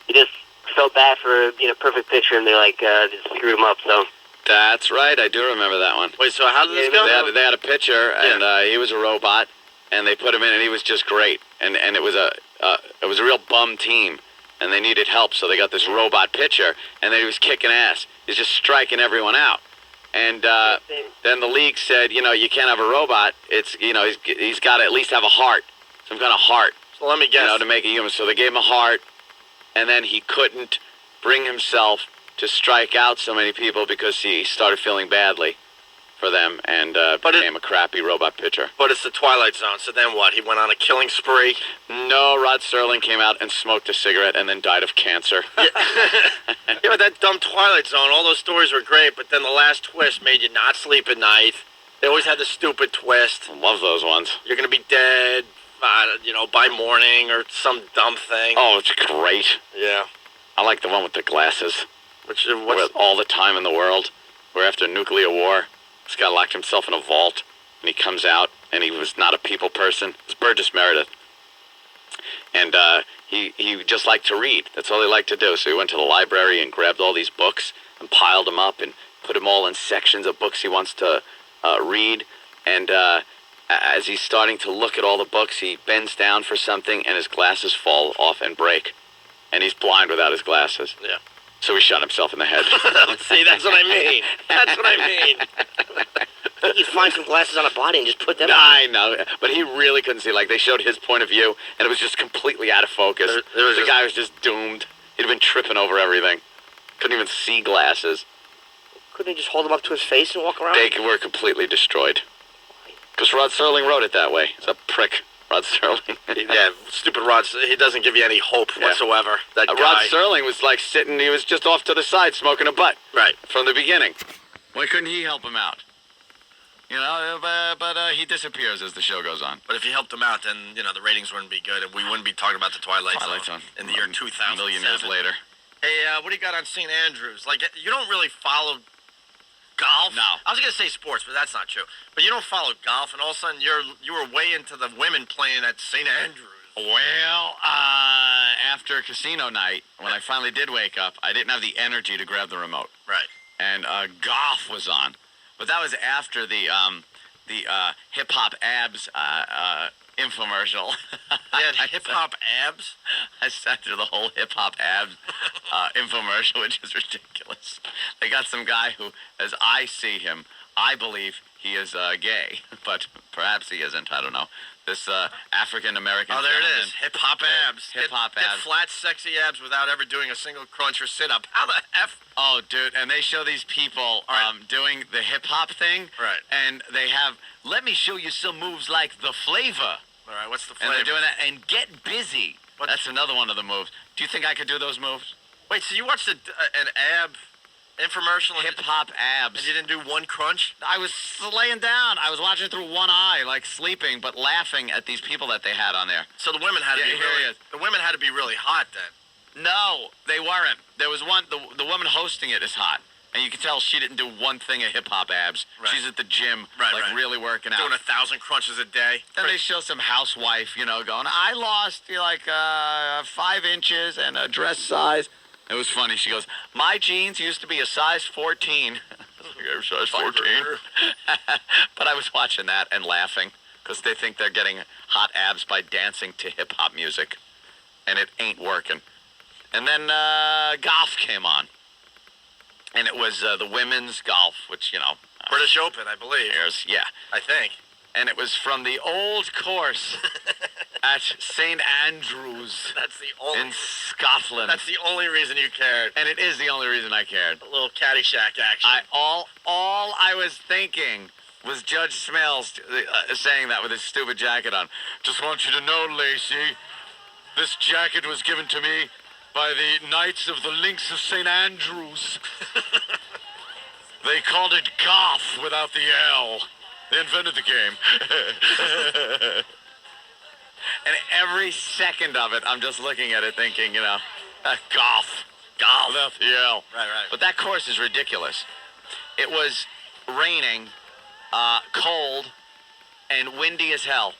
he just felt bad for being a perfect pitcher, and they just screwed him up. So that's right. I do remember that one. Wait, so how did this go? They had a pitcher, and he was a robot, and they put him in, and he was just great. And it was a real bum team, and they needed help, so they got this robot pitcher, and then he was kicking ass. He's just striking everyone out. And then the league said, you can't have a robot. It's he's got to at least have a heart, some kind of heart. So let me guess. To make a human. So they gave him a heart, and then he couldn't bring himself to strike out so many people because he started feeling badly for them and became a crappy robot pitcher. But it's the Twilight Zone, so then what? He went on a killing spree? No, Rod Serling came out and smoked a cigarette and then died of cancer. Yeah, but that dumb Twilight Zone, all those stories were great, but then the last twist made you not sleep at night. They always had the stupid twist. I love those ones. You're going to be dead, by morning or some dumb thing. Oh, it's great. Yeah. I like the one with the glasses. What's with all the time in the world. We're after a nuclear war. This guy locked himself in a vault, and he comes out, and he was not a people person. It was Burgess Meredith. And he just liked to read. That's all he liked to do. So he went to the library and grabbed all these books and piled them up and put them all in sections of books he wants to read. And as he's starting to look at all the books, he bends down for something, and his glasses fall off and break. And he's blind without his glasses. Yeah. So he shot himself in the head. See, that's what I mean. That's what I mean. You'd find some glasses on a body and just put them on. I know, but he really couldn't see. Like, they showed his point of view, and it was just completely out of focus. The guy was just doomed. He'd been tripping over everything. Couldn't even see glasses. Couldn't he just hold them up to his face and walk around? They were completely destroyed. Because Rod Serling wrote it that way. He's a prick, Rod Serling. Yeah, stupid Rod. He doesn't give you any hope whatsoever. That guy. Rod Serling was like sitting, he was just off to the side smoking a butt. Right. From the beginning. Why couldn't he help him out? You know, but he disappears as the show goes on. But if he helped him out, then, the ratings wouldn't be good, and we wouldn't be talking about the Twilight Zone in the year 2000. A million years later. Hey, what do you got on St. Andrews? Like, you don't really follow golf? No. I was going to say sports, but that's not true. But you don't follow golf, and all of a sudden you were way into the women playing at St. Andrews. Well, after casino night, when I finally did wake up, I didn't have the energy to grab the remote. Right. And golf was on. But that was after the hip-hop abs infomercial. They had hip-hop abs? I sat through the whole hip-hop abs infomercial, which is ridiculous. They got some guy who, as I see him, I believe he is gay, but perhaps he isn't. I don't know. This African-American. Oh, there gentleman, it is. Hip-hop abs. Hip-hop abs. Get flat, sexy abs without ever doing a single crunch or sit-up. How the F? Oh, dude, and they show these people doing the hip-hop thing. Right. And they have, let me show you some moves like the flavor. All right, what's the flavor? And they're doing that, and get busy. That's another one of the moves. Do you think I could do those moves? Wait, so you watched an ab infomercial? Hip-hop abs. And you didn't do one crunch? I was laying down. I was watching through one eye, like sleeping, but laughing at these people that they had on there. So the women had to be really, the women had to be really hot then. No, they weren't. There was one, the woman hosting it is hot. And you can tell she didn't do one thing of hip-hop abs. Right. She's at the gym, really working out. Doing 1,000 crunches a day. Then they show some housewife, going, I lost 5 inches and a dress size. It was funny. She goes, my jeans used to be a size 14. Size 14. But I was watching that and laughing because they think they're getting hot abs by dancing to hip-hop music. And it ain't working. And then golf came on. And it was the women's golf, which, British Open, I believe. Yeah. I think. And it was from the old course at St. Andrews. That's the only in Scotland. That's the only reason you cared. And it is the only reason I cared. A little Caddyshack action. All I was thinking was Judge Smails saying that with his stupid jacket on. Just want you to know, Lacey, this jacket was given to me by the Knights of the Links of St. Andrews. They called it golf without the L. They invented the game. And every second of it, I'm just looking at it thinking, golf. Golf without the L. Right. But that course is ridiculous. It was raining, cold, and windy as hell.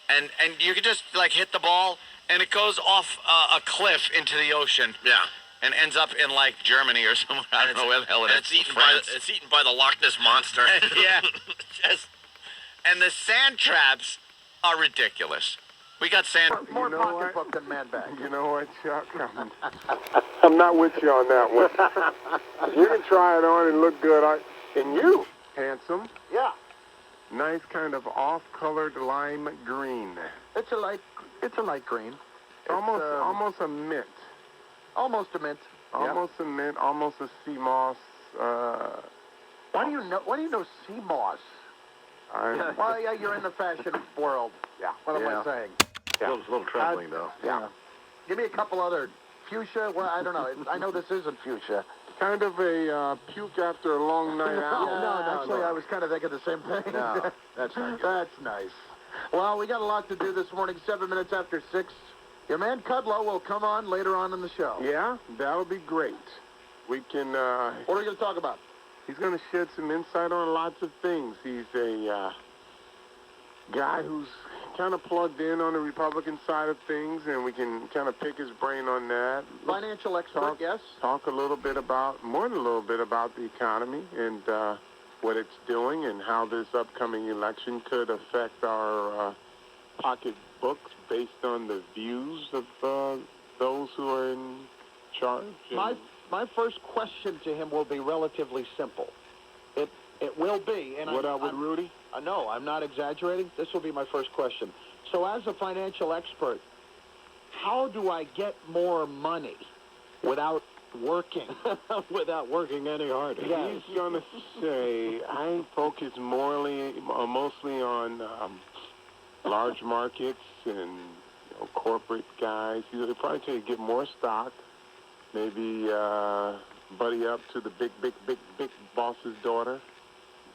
And you could just, hit the ball, and it goes off a cliff into the ocean. Yeah. And ends up in, Germany or somewhere. I don't know where the hell it is. It's eaten by the Loch Ness Monster. Yeah. And the sand traps are ridiculous. We got sand... More pocketbook than man bag. You know what, Chuck? I'm not with you on that one. You can try it on and look good. And you, handsome. Yeah. Nice kind of off-colored lime green. It's a light green. Almost a mint. Almost a mint. Almost a mint, almost a sea moss Why do you know sea moss? Well, yeah, you're in the fashion world. Yeah. What am I saying? Yeah. It's a little troubling, though. Yeah. Give me a couple other fuchsia. Well, I don't know. I know this isn't fuchsia. Kind of a puke after a long night out. Actually, I was kind of thinking the same thing. No, that's not good. That's nice. Well, we got a lot to do this morning. 7 minutes after 6. Your man Kudlow will come on later on in the show. Yeah, that'll be great. We can. What are we going to talk about? He's going to shed some insight on lots of things. He's a guy who's kind of plugged in on the Republican side of things, and we can kind of pick his brain on that. Financial expert, yes. Talk a little bit about, more than a little bit about the economy and what it's doing and how this upcoming election could affect our pocketbooks based on the views of those who are in charge. My first question to him will be relatively simple. It will be. And what up with Rudy? No, I'm not exaggerating. This will be my first question. So as a financial expert, how do I get more money without working? Without working any harder? He's going to say, I focus mostly on large markets and corporate guys. He'll probably tell you to get more stock. Maybe buddy up to the big boss's daughter.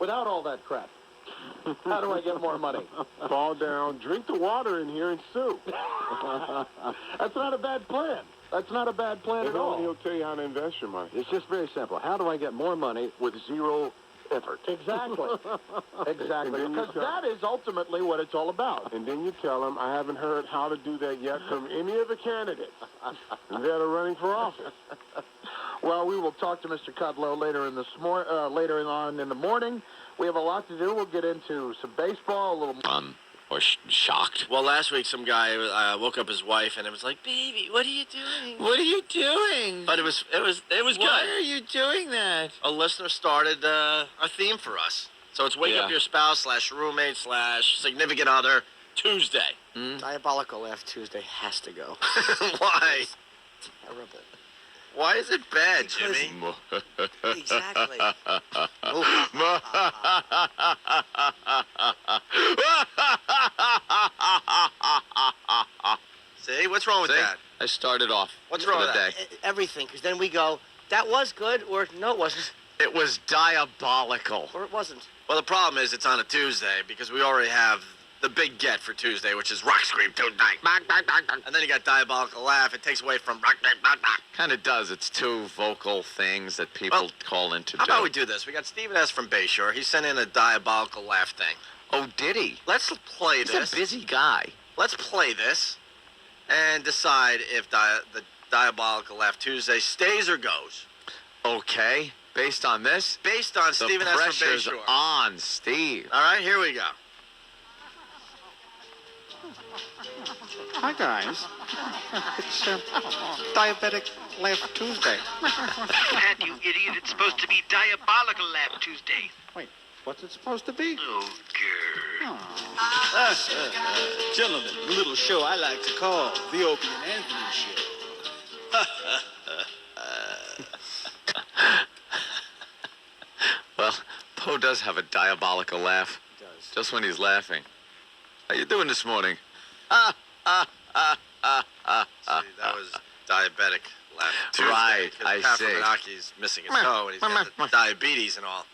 Without all that crap. How do I get more money? Fall down, drink the water in here and sue. That's not a bad plan. That's not a bad plan at all. He'll tell you how to invest your money. It's just very simple. How do I get more money with zero effort? Exactly. Exactly. Because that is ultimately what it's all about. And then you tell him, I haven't heard how to do that yet from any of the candidates that are running for office. Well, we will talk to Mr. Kudlow later on in the morning. We have a lot to do. We'll get into some baseball, a little or shocked. Well, last week some guy woke up his wife and it was like, "Baby, what are you doing? What are you doing?" But it was good. Why are you doing that? A listener started a theme for us. So it's wake up your spouse / roommate / significant other Tuesday. Diabolical Laugh Tuesday has to go. Why? Terrible. Why is it bad, Jimmy? Exactly. See? What's wrong with that? I started off. What's wrong with that? Everything, because then we go, that was good, or no, it wasn't. It was diabolical. Or it wasn't. Well, the problem is it's on a Tuesday because we already have the big get for Tuesday, which is Rock Scream Tuesday. And then you got Diabolical Laugh. It takes away from Rock Scream. Kind of does. It's two vocal things that people call in to do. How about we do this? We got Stephen S. from Bayshore. He sent in a Diabolical Laugh thing. Oh, did he? Let's play this. He's a busy guy. Let's play this and decide if the Diabolical Laugh Tuesday stays or goes. Okay. Based on this? Based on Stephen S. from The pressure's Bayshore. on Steve. All right, here we go. Hi, guys. It's Diabetic Laugh Tuesday. Pat, you idiot, it's supposed to be Diabolical Laugh Tuesday. Wait, what's it supposed to be? Oh, girl. Gentlemen, a little show I like to call the Opie and Anthony Show. Well, Poe does have a diabolical laugh. He does. Just when he's laughing. How you doing this morning? See, that was Diabetic Laugh Tuesday. Right, I Pat see. Menacchi's missing his toe, and he's got the diabetes and all.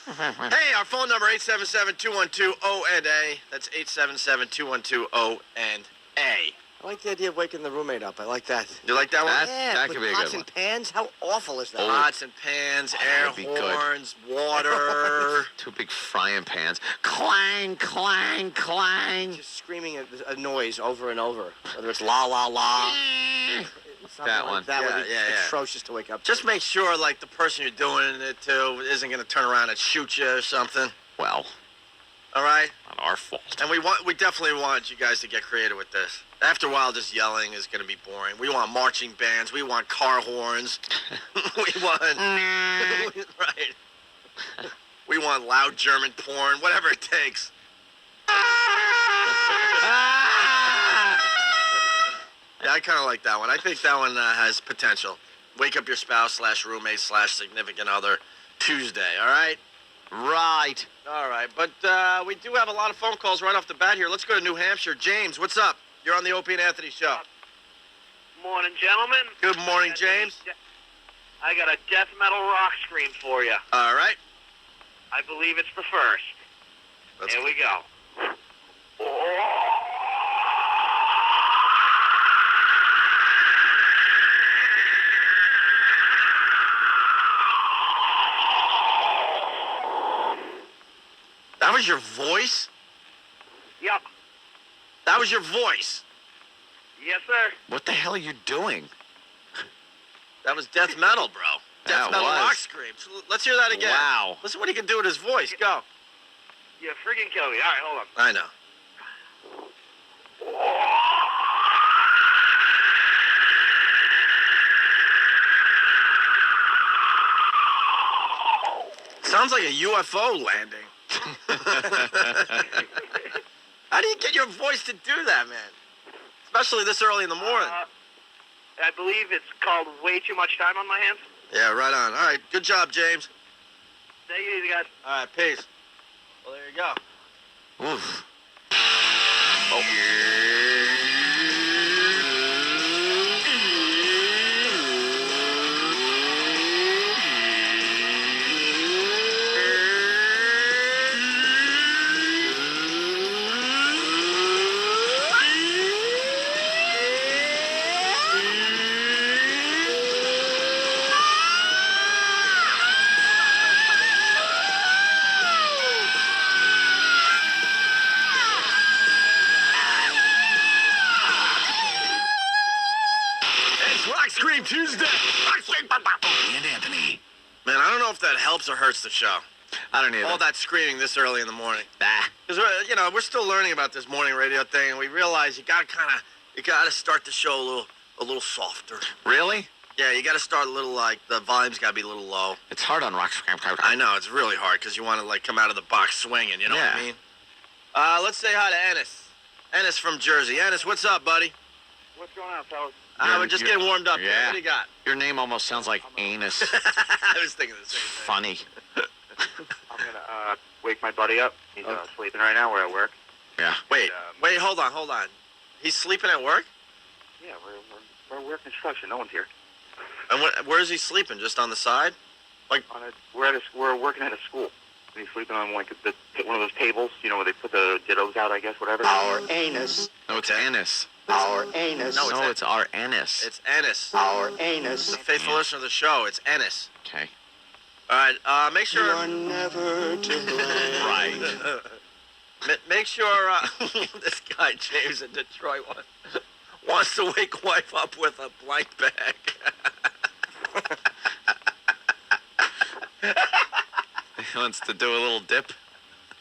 Hey, our phone number, 877-212-O&A. That's 877-212-O&A. I like the idea of waking the roommate up. I like that. You like that one? That could be a good pots one. and pans? How awful is that? Pots and pans, air that'd be good. horns, water. Two big frying pans. Clang, clang, clang. Just screaming a noise over and over. Whether it's la, la, la. That one. That would be Yeah. atrocious to wake up to. Just make sure, like, the person you're doing it to isn't going to turn around and shoot you or something. Well, all right? Not our fault. And we definitely want you guys to get creative with this. After a while, just yelling is going to be boring. We want marching bands. We want car horns. We want... right. We want loud German porn, whatever it takes. Yeah, I kind of like that one. I think that one has potential. Wake up your spouse / roommate / significant other Tuesday, all right? Right. All right, but we do have a lot of phone calls right off the bat here. Let's go to New Hampshire. James, what's up? You're on the Opie and Anthony show. Morning, gentlemen. Good morning, James. I got a death metal rock scream for you. All right. I believe it's the first. Here we go. That was your voice? Yep. That was your voice? Yes, sir. What the hell are you doing? That was death metal, bro. Death metal was. rock scream. So let's hear that again. Wow. Listen what he can do with his voice. Go. You freaking kill me. All right, hold on. I know. Sounds like a UFO landing. How do you get your voice to do that, man? Especially this early in the morning. I believe it's called Way Too Much Time on My Hands. Yeah, right on. All right, good job, James. Take it easy, guys. All right, peace. Well, there you go. Oof. Oh. Scream Tuesday. Opie and Anthony. Man, I don't know if that helps or hurts the show. I don't either. All that screaming this early in the morning. Because we're still learning about this morning radio thing, and we realize you gotta start the show a little softer. Really? Yeah, you gotta start a little the volume's gotta be a little low. It's hard on rock. I know, it's really hard because you want to come out of the box swinging. You know what I mean? Let's say hi to Ennis. Ennis from Jersey. Ennis, what's up, buddy? What's going on, fellas? We're just getting warmed up. Yeah. What do you got? Your name almost sounds like anus. I was thinking the same thing. Funny. I'm going to wake my buddy up. He's sleeping right now. We're at work. Yeah. Wait, hold on. He's sleeping at work? Yeah, we're working construction. No one's here. And where is he sleeping? Just on the side? We're working at a school. And he's sleeping on one of those tables, where they put the dittos out, I guess, whatever. Our anus. No, it's anus. Our anus. No, it's our anus. It's Ennis. Our anus. The faithful listener of the show, it's Ennis. Okay. All right, make sure... You're never to blame. Right. Make sure this guy, James in Detroit, wants to wake wife up with a blank bag. He wants to do a little dip.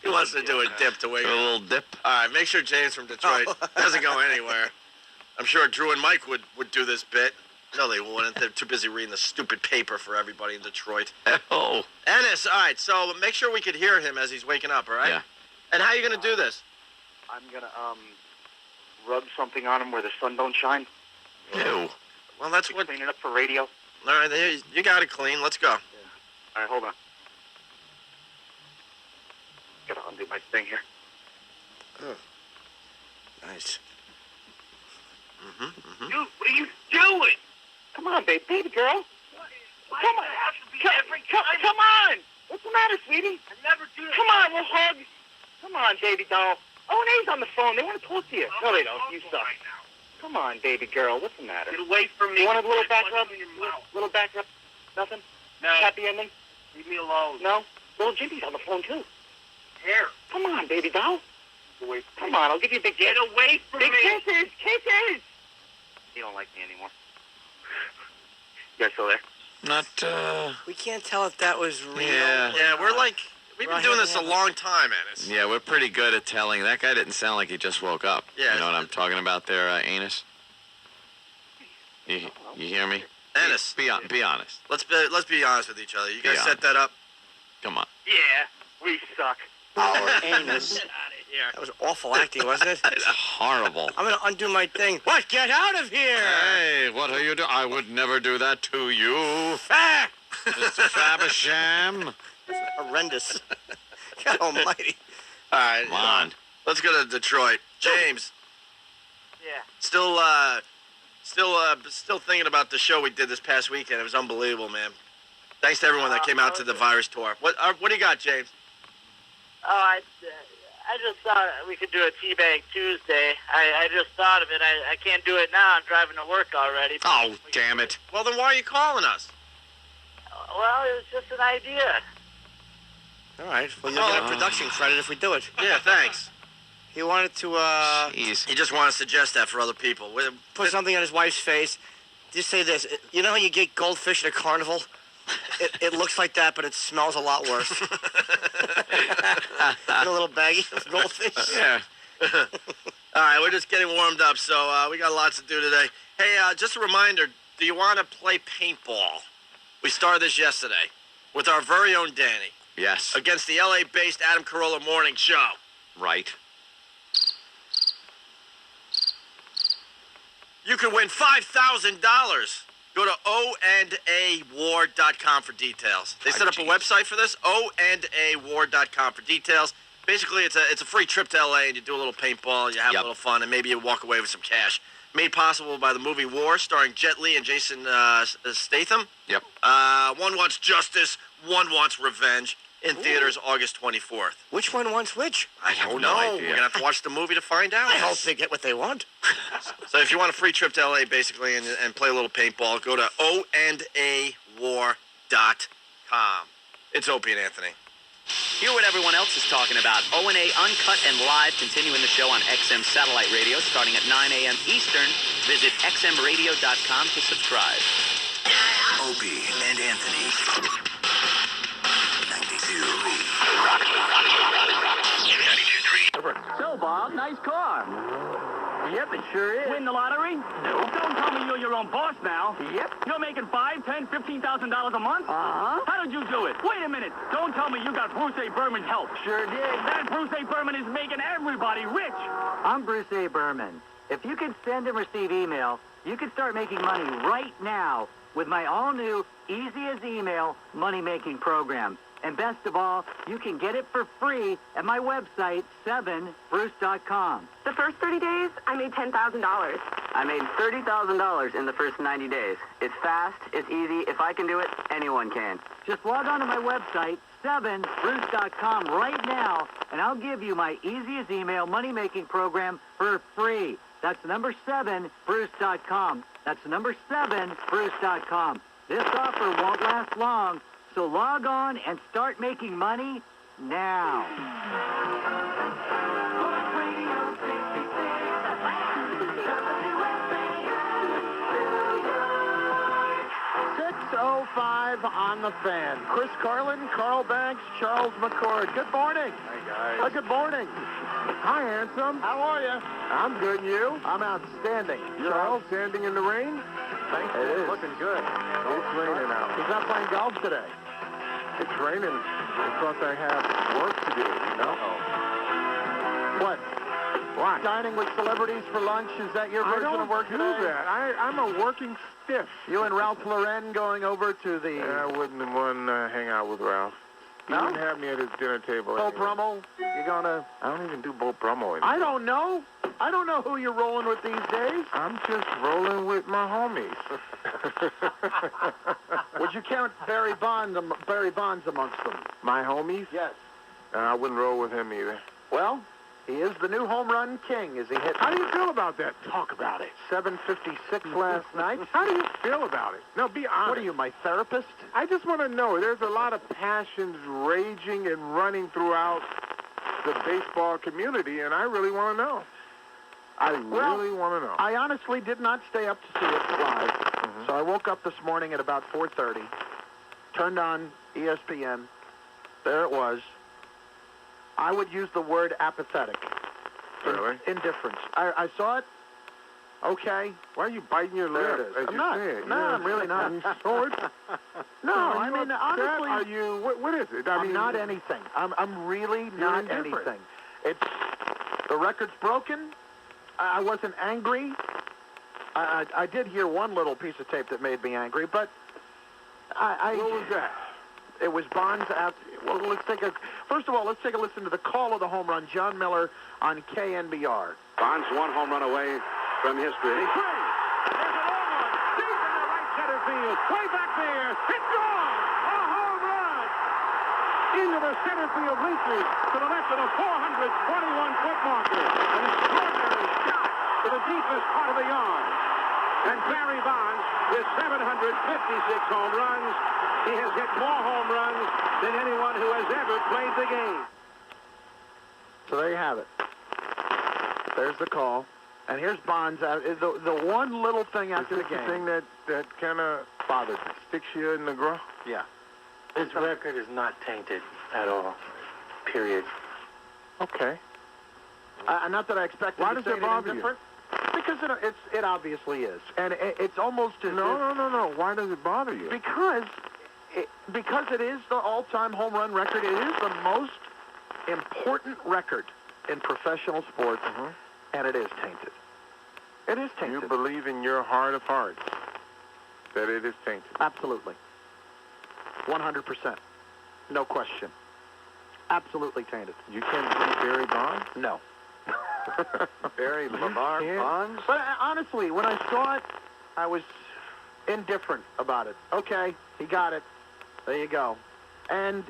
He wants to do a dip to wake up. A little dip. All right, make sure James from Detroit doesn't go anywhere. I'm sure Drew and Mike would do this bit. No, they wouldn't. They're too busy reading the stupid paper for everybody in Detroit. Oh. Ennis, all right, so make sure we could hear him as he's waking up, all right? Yeah. And how are you going to do this? I'm going to rub something on him where the sun don't shine. Ew. Well, that's what... Clean it up for radio. All right, you got it clean. Let's go. Yeah. All right, hold on. Gotta undo my thing here. Oh. Nice. Dude, what are you doing? Come on, baby girl. Come on. Come on. What's the matter, sweetie? I never do that. Come on, we'll hug. Come on, baby doll. O&A's on the phone. They want to talk to you. No, they don't. You suck. Come on, baby girl. What's the matter? Get away from me. You want a little back rub? Little back rub? Nothing? No. Happy ending? Leave me alone. No? Little Jimmy's on the phone, too. Here. Come on, baby doll. Come on, I'll give you a big kiss. Get away from me. Big kisses. Kisses. You don't like me anymore. You guys still there? Not, We can't tell if that was real. Yeah. Yeah, we've been doing this a long time, Ennis. Yeah, we're pretty good at telling. That guy didn't sound like he just woke up. Yeah. You know what I'm talking about there, anus? You hear me? Ennis. Be honest. Let's be honest with each other. You guys Be set that up? Come on. Yeah, we suck. Our anus. Get out of here. That was awful acting, wasn't it? It's horrible. I'm going to undo my thing. What? Get out of here! Hey, what are you doing? I would never do that to you. Mr. Fabersham. All horrendous. God almighty. All right, Come on. Let's go to Detroit. James. Yeah. Still thinking about the show we did this past weekend. It was unbelievable, man. Thanks to everyone that came out to the virus tour. What do you got, James? Oh, I just thought we could do a Teabag Tuesday. I just thought of it. I can't do it now. I'm driving to work already. Oh, damn it. Well, then why are you calling us? Well, it was just an idea. All right. Well, you'll get a production credit if we do it. Yeah, thanks. He wanted to, Jeez. He just wanted to suggest that for other people. put something on his wife's face. Just say this. You know how you get goldfish at a carnival? It looks like that, but it smells a lot worse. In a little baggie of goldfish. Yeah. All right, we're just getting warmed up, so we got lots to do today. Hey, just a reminder, do you want to play paintball? We started this yesterday with our very own Danny. Yes. Against the LA-based Adam Carolla Morning Show. Right. You can win $5,000. Go to O&A-War.com for details. They set up a website for this, O&A-War.com for details. Basically, it's a free trip to LA, and you do a little paintball, you have a little fun, and maybe you walk away with some cash. Made possible by the movie War, starring Jet Li and Jason Statham. Yep. One wants justice, one wants revenge. In theaters August 24th. Which one wants which? I don't know. We're going to have to watch the movie to find out. I hope they get what they want. So if you want a free trip to LA, basically, and play a little paintball, go to OandAWar.com. It's Opie and Anthony. Hear what everyone else is talking about. O&A Uncut and Live, continuing the show on XM Satellite Radio, starting at 9 a.m. Eastern. Visit xmradio.com to subscribe. Opie and Anthony. So, Bob, nice car. Yep, it sure is. Win the lottery? No. Don't tell me you're your own boss now. Yep. You're making $5,000, $10,000, $15,000 a month? Uh-huh. How did you do it? Wait a minute. Don't tell me you got Bruce A. Berman's help. Sure did. That Bruce A. Berman is making everybody rich. I'm Bruce A. Berman. If you can send and receive email, you can start making money right now with my all-new Easy as Email money-making program. And best of all, you can get it for free at my website, 7bruce.com. The first 30 days, I made $10,000. I made $30,000 in the first 90 days. It's fast, it's easy. If I can do it, anyone can. Just log on to my website, 7bruce.com right now, and I'll give you my Easy as Email money-making program for free. That's number 7bruce.com. That's number 7bruce.com. This offer won't last long. So log on and start making money now. 6:05 on the Fan. Chris Carlin, Carl Banks, Charles McCord. Good morning. Hey, guys. Good morning. Hi, handsome. How are you? I'm good, and you? I'm outstanding. You're Charles? outstanding in the rain? Thanks. It is. Looking good. It's raining out. He's not playing golf today. It's raining because I have work to do, you know? What? What? Dining with celebrities for lunch? Is that your version of work do today? that. I'm a working stiff. You and Ralph Lauren going over to the... I wouldn't want to hang out with Ralph. He No? wouldn't have me at his dinner table. Bo anyway. Brummel? You gonna... I don't even do Bo Brummel anymore. I don't know. I don't know who you're rolling with these days. I'm just rolling with my homies. Would you count Barry Bonds amongst them? My homies? Yes. I wouldn't roll with him either. Well, he is the new home run king as he hit... How do you feel about that? Talk about it. 756 last night. How do you feel about it? No, be honest. What are you, my therapist? I just want to know. There's a lot of passions raging and running throughout the baseball community, and I really want to know. I really want to know. I honestly did not stay up to see it live. So I woke up this morning at about 4:30, turned on ESPN. There it was. I would use the word apathetic. Really? Indifference. I saw it. Okay. Why are you biting your There lip? it is. as I'm you not. say it? No, I'm really not. You saw it? No, Are I you mean, upset? honestly... Are you... What is it? I'm not anything. I'm really not indifferent. anything. It's... The record's broken. I wasn't angry. I did hear one little piece of tape that made me angry, but What was that? It was Bonds out. well, first of all, let's take a listen to the call of the home run, John Miller on KNBR. Bonds one home run away from history. There's a long one, deep in the right center field, way back there, it's gone, a home run! Into the center field bleachers to the left of the 421-foot marker. An extraordinary shot to the deepest part of the yard. And Barry Bonds, with 756 home runs, he has hit more home runs than anyone who has ever played the game. So there you have it. There's the call. And here's Bonds. The one little thing after the game. The thing that kind of bothers me, sticks you in the groove? Yeah. His record is not tainted at all. Period. Okay. Not that I expected Why to does say it bother anything you? different. Because it obviously is. And it's almost as No. Why does it bother you? Because it is the all-time home run record. It is the most important record in professional sports, and it is tainted. It is tainted. You believe in your heart of hearts that it is tainted? Absolutely. 100%. No question. Absolutely tainted. You can't see Barry Bonds? No. Barry Lamar Bonds? But honestly, when I saw it, I was indifferent about it. Okay, he got it. There you go. And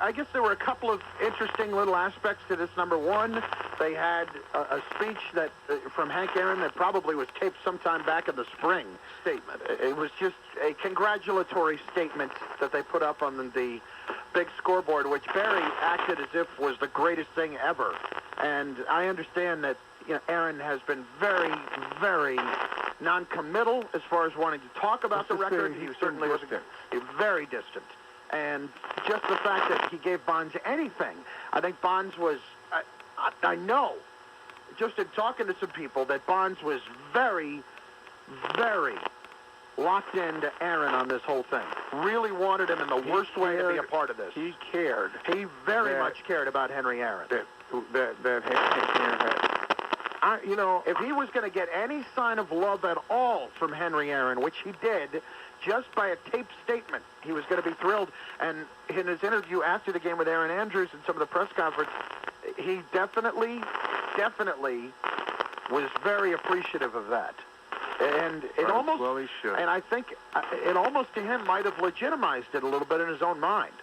I guess there were a couple of interesting little aspects to this. Number one, they had a speech that from Hank Aaron that probably was taped sometime back in the spring. Statement. It was just a congratulatory statement that they put up on the big scoreboard, which Barry acted as if was the greatest thing ever. And I understand that Aaron has been very, very non-committal as far as wanting to talk about the record. He certainly was very distant. And just the fact that he gave Bonds anything, I think Bonds was, I know, just in talking to some people, that Bonds was very, very locked into Aaron on this whole thing. Really wanted him in the worst way to be a part of this. He cared. He very much cared about Henry Aaron. That Hank Aaron had. If he was going to get any sign of love at all from Henry Aaron, which he did, just by a taped statement, he was going to be thrilled. And in his interview after the game with Aaron Andrews and some of the press conference, he definitely was very appreciative of that. And it almost, well, he should. And I think it almost to him might have legitimized it a little bit in his own mind.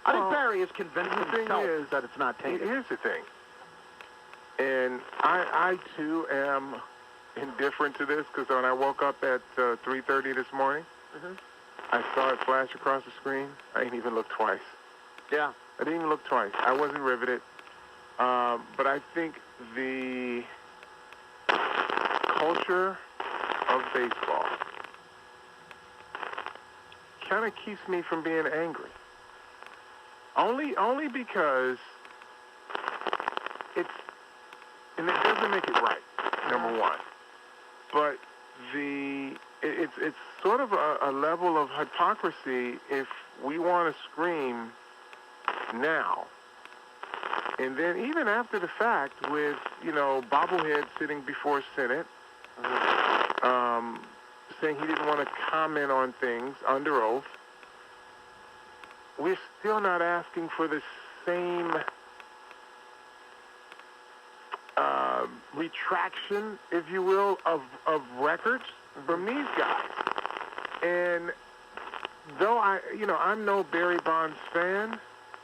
I think Barry is convinced himself that it's not tainted. Here's the thing. And I too am indifferent to this, because when I woke up at 3:30 this morning, I saw it flash across the screen. I didn't even look twice. Yeah. I didn't even look twice. I wasn't riveted. But I think the culture of baseball kind of keeps me from being angry. Only because and it doesn't make it right, number one. But it's sort of a level of hypocrisy if we want to scream now. And then even after the fact with, bobblehead sitting before Senate, saying he didn't want to comment on things under oath, we're still not asking for the same retraction, if you will, of records from these guys. And though I'm no Barry Bonds fan,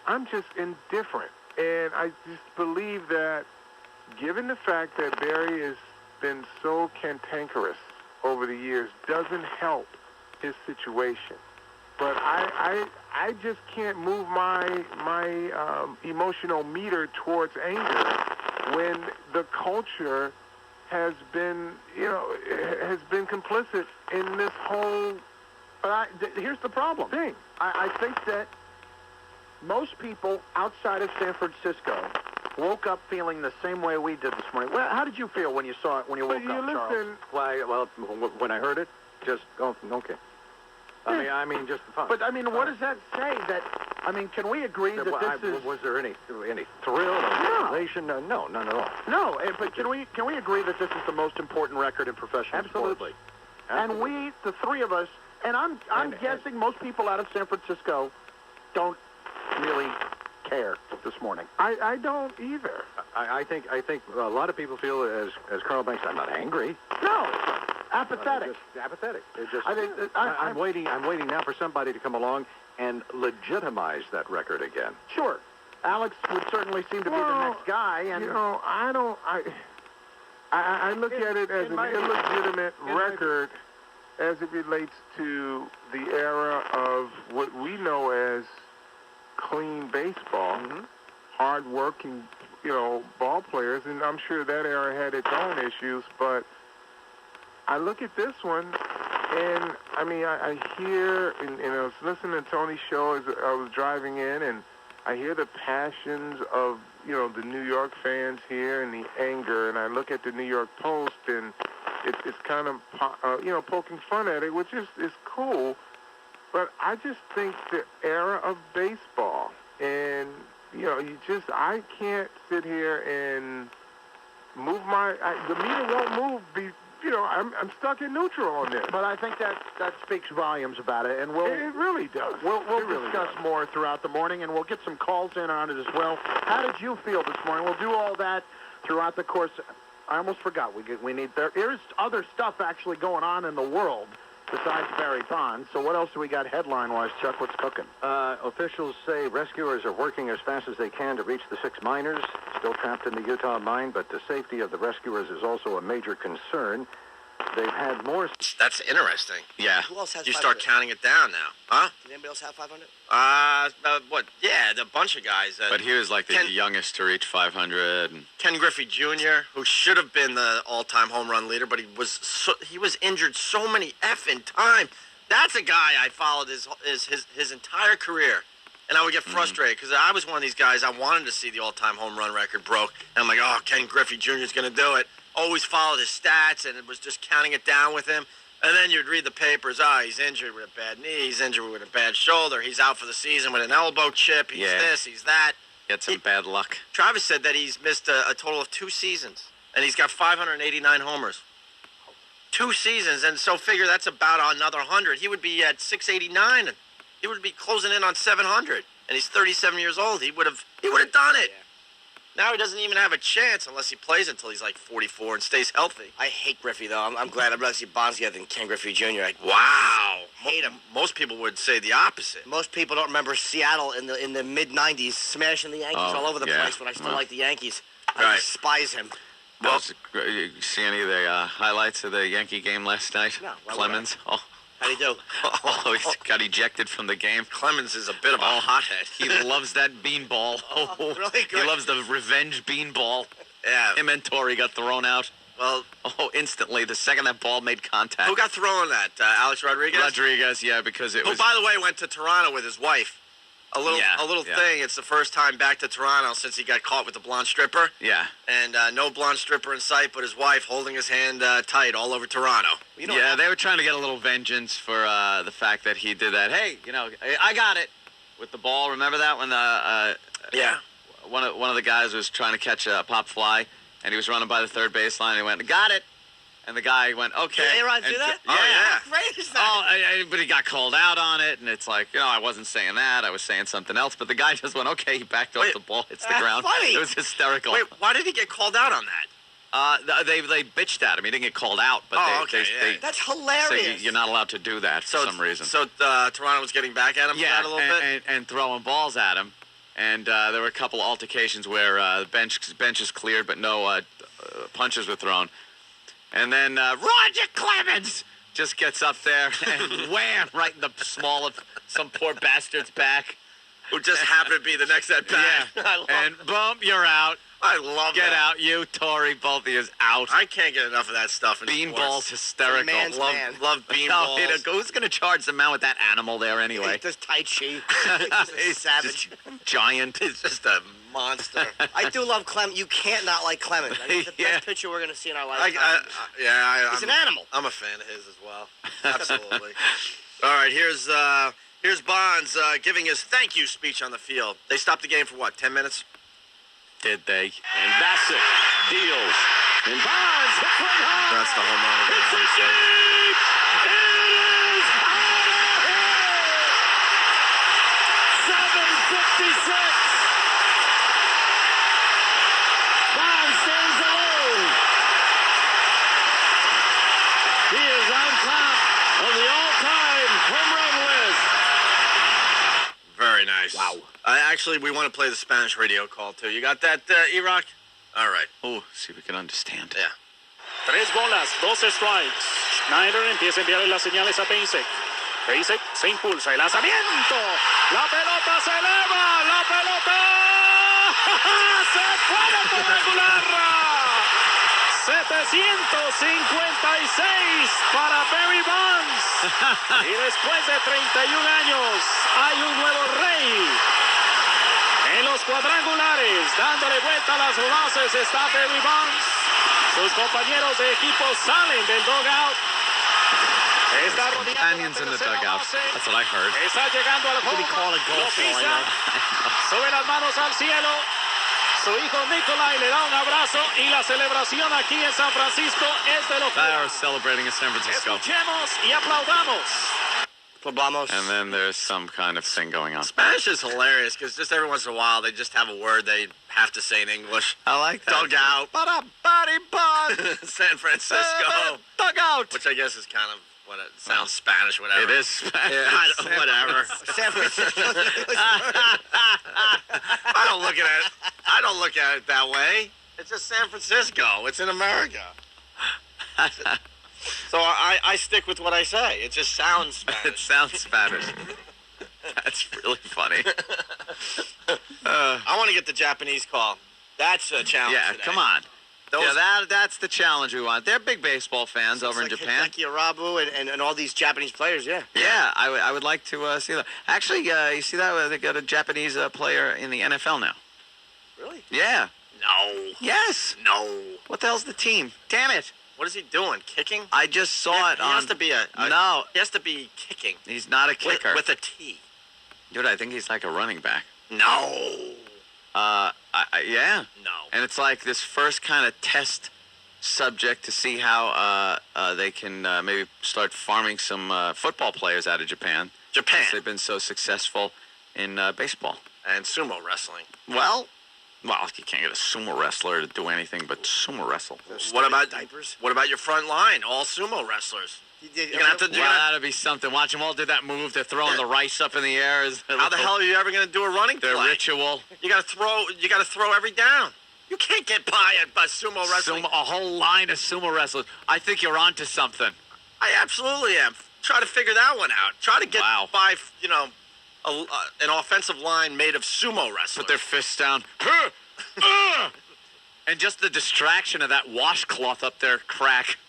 I'm just indifferent. And I just believe that given the fact that Barry has been so cantankerous over the years, doesn't help his situation. But I just can't move my emotional meter towards anger when the culture has been complicit in this whole. Here's the problem. Thing. I think that most people outside of San Francisco woke up feeling the same way we did this morning. Well, how did you feel when you saw it, when you woke up, Charles? Well, when I heard it, just, okay. I mean, just fun. But, what does that say? Can we agree that this is... Was there any thrill or revelation? No, none at all. No, but can we agree that this is the most important record in professional Absolutely. sports? And we, the three of us, and I'm guessing most people out of San Francisco don't really care this morning. I don't either. I think a lot of people feel as Carl Banks. I'm not angry. No, apathetic. Just apathetic. I'm waiting now for somebody to come along and legitimize that record again. Sure. Alex would certainly seem to be the next guy. And I look at it as an illegitimate record as it relates to the era of what we know as clean baseball, hard-working, ball players, and I'm sure that era had its own issues, but I look at this one, and, I hear, and I was listening to Tony's show as I was driving in, and I hear the passions of, the New York fans here and the anger, and I look at the New York Post, and it's kind of, poking fun at it, which is cool, but I just think the era of baseball, and, I can't sit here and move the meter won't move, I'm stuck in neutral on this. But I think that speaks volumes about it, and it really does. We'll discuss more throughout the morning, and we'll get some calls in on it as well. How did you feel this morning? We'll do all that throughout the course. I almost forgot. There's other stuff actually going on in the world besides Barry Bonds. So what else do we got headline-wise, Chuck? What's cooking? Officials say rescuers are working as fast as they can to reach the 6 miners still trapped in the Utah mine, but the safety of the rescuers is also a major concern. They've had more... That's interesting. Yeah. Who else has You 500? start counting it down now. Huh? Does anybody else have 500? What? Yeah, a bunch of guys. But he was like the youngest to reach 500. Ken Griffey Jr., who should have been the all-time home run leader, but he was injured so many effing times. That's a guy I followed his entire career. And I would get frustrated because I was one of these guys, I wanted to see the all-time home run record broke. And I'm like, oh, Ken Griffey Jr. is going to do it. Always followed his stats, and it was just counting it down with him. And then you'd read the papers, he's injured with a bad knee, he's injured with a bad shoulder, he's out for the season with an elbow chip, he's this, he's that. Get some bad luck. Travis said that he's missed a total of 2 seasons, and he's got 589 homers. 2 seasons, and so figure that's about another 100. He would be at 689, and he would be closing in on 700, and he's 37 years old. He would have done it. Yeah. Now he doesn't even have a chance unless he plays until he's like 44 and stays healthy. I hate Griffey, though. I'm glad I'd rather see Bonds get than Ken Griffey Jr. Wow. Hate him. Most people would say the opposite. Most people don't remember Seattle in the mid-'90s smashing the Yankees all over the place when I still like the Yankees. I despise him. Well, you see any of the highlights of the Yankee game last night? No. Clemens? How'd he do? He got ejected from the game. Clemens is a bit of a hothead. He loves that beanball. Really good. He loves the revenge beanball. Yeah. Him and Torrey got thrown out. Well, instantly, the second that ball made contact. Who got thrown at? Alex Rodriguez? Rodriguez, yeah, because it was... Who, by the way, went to Toronto with his wife. A little thing. It's the first time back to Toronto since he got caught with the blonde stripper. Yeah. And no blonde stripper in sight, but his wife holding his hand tight all over Toronto. They were trying to get a little vengeance for the fact that he did that. Hey, I got it with the ball. Remember that when one of the guys was trying to catch a pop fly, and he was running by the third baseline, and he went, got it. And the guy went, okay. Did A-Rod do that? Yeah. How great is that? But he got called out on it, and it's like, I wasn't saying that. I was saying something else. But the guy just went, okay, he backed off the ball, hits the ground. Funny. It was hysterical. Wait, why did he get called out on that? They bitched at him. He didn't get called out, but That's hilarious. So you're not allowed to do that for some reason. So Toronto was getting back at him for that a little bit? And throwing balls at him. And there were a couple altercations where the bench is cleared, but no punches were thrown. And then Roger Clemens just gets up there and wham, right in the small of some poor bastard's back. Who just happened to be the next at bat. Yeah. And boom, you're out. I love Get that. out, you, Torrey, both of you out. I can't get enough of that stuff in Beanball's hysterical. Love beanballs. Who's going to charge the man with that animal there anyway? He does Tai Chi. He's savage. Giant. He's just a monster. I do love Clemens. You can't not like Clemens. I think he's the best pitcher we're going to see in our lifetime. He's an animal. I'm a fan of his as well. Absolutely. All right, here's Bonds giving his thank you speech on the field. They stopped the game for what, 10 minutes? Did they? And Bassett deals. And Bonds hits one high. That's the home run of the It's game. deep. It is out of here. 7:56. nice. Wow. Actually, we want to play the Spanish radio call, too. You got that, E-Rock? All right. Oh, see if we can understand. Yeah. 3 bolas, 12 strikes. Schneider empieza a enviar las señales a Pacek. Pacek se impulsa, el lanzamiento. La pelota se eleva, la pelota se puede cuadrangular. 756 para Barry Bonds. Y después de 31 años, hay un nuevo rey. En los cuadrangulares, dándole vuelta a las bases, está Barry Bonds. Sus compañeros de equipo salen del dugout. Está rodeando Companions in the dugout. That's what I heard. Está llegando al home. Lo pisa. Sube las manos al cielo. Su hijo Nikolai le da un abrazo y la celebración aquí en San Francisco es de locura. They are celebrating in San Francisco. Escuchemos y aplaudamos. And then there's some kind of thing going on. Spanish is hilarious because just every once in a while they just have a word they have to say in English. I like that. Dugout. San Francisco. Dugout. Which I guess is kind of what it sounds Spanish, whatever. It is Spanish. Yeah, whatever. San Francisco. I don't look at it that way. It's just San Francisco. It's in America. So I stick with what I say. It just sounds Spanish. It sounds Spanish. That's really funny. I want to get the Japanese call. That's a challenge. Yeah, today. come on. That's the challenge we want. They're big baseball fans over in Japan. Hideki Arabu and all these Japanese players, yeah. Yeah, I would like to see that. Actually, you see that? They got a Japanese player in the NFL now. Really? Yeah. No. Yes. No. What the hell's the team? Damn it. What is he doing? Kicking? I just saw it He on... has to be No. He has to be kicking. He's not a kicker. With a T. Dude, I think he's like a running back. No. Yeah. No. And it's like this first kind of test subject to see how they can maybe start farming some football players out of Japan. Japan. They've been so successful in baseball. And sumo wrestling. Well, you can't get a sumo wrestler to do anything but sumo wrestle. What about diapers? What about your front line? All sumo wrestlers. You're gonna have to do that'd be something. Watch them all do that move. They're throwing the rice up in the air. How the hell are you ever gonna do a running play? Their ritual. You gotta throw every down. You can't get by a sumo wrestling. A whole line of sumo wrestlers. I think you're onto something. I absolutely am. Try to figure that one out. Try to get by, an offensive line made of sumo wrestlers. Put their fists down. And just the distraction of that washcloth up their crack.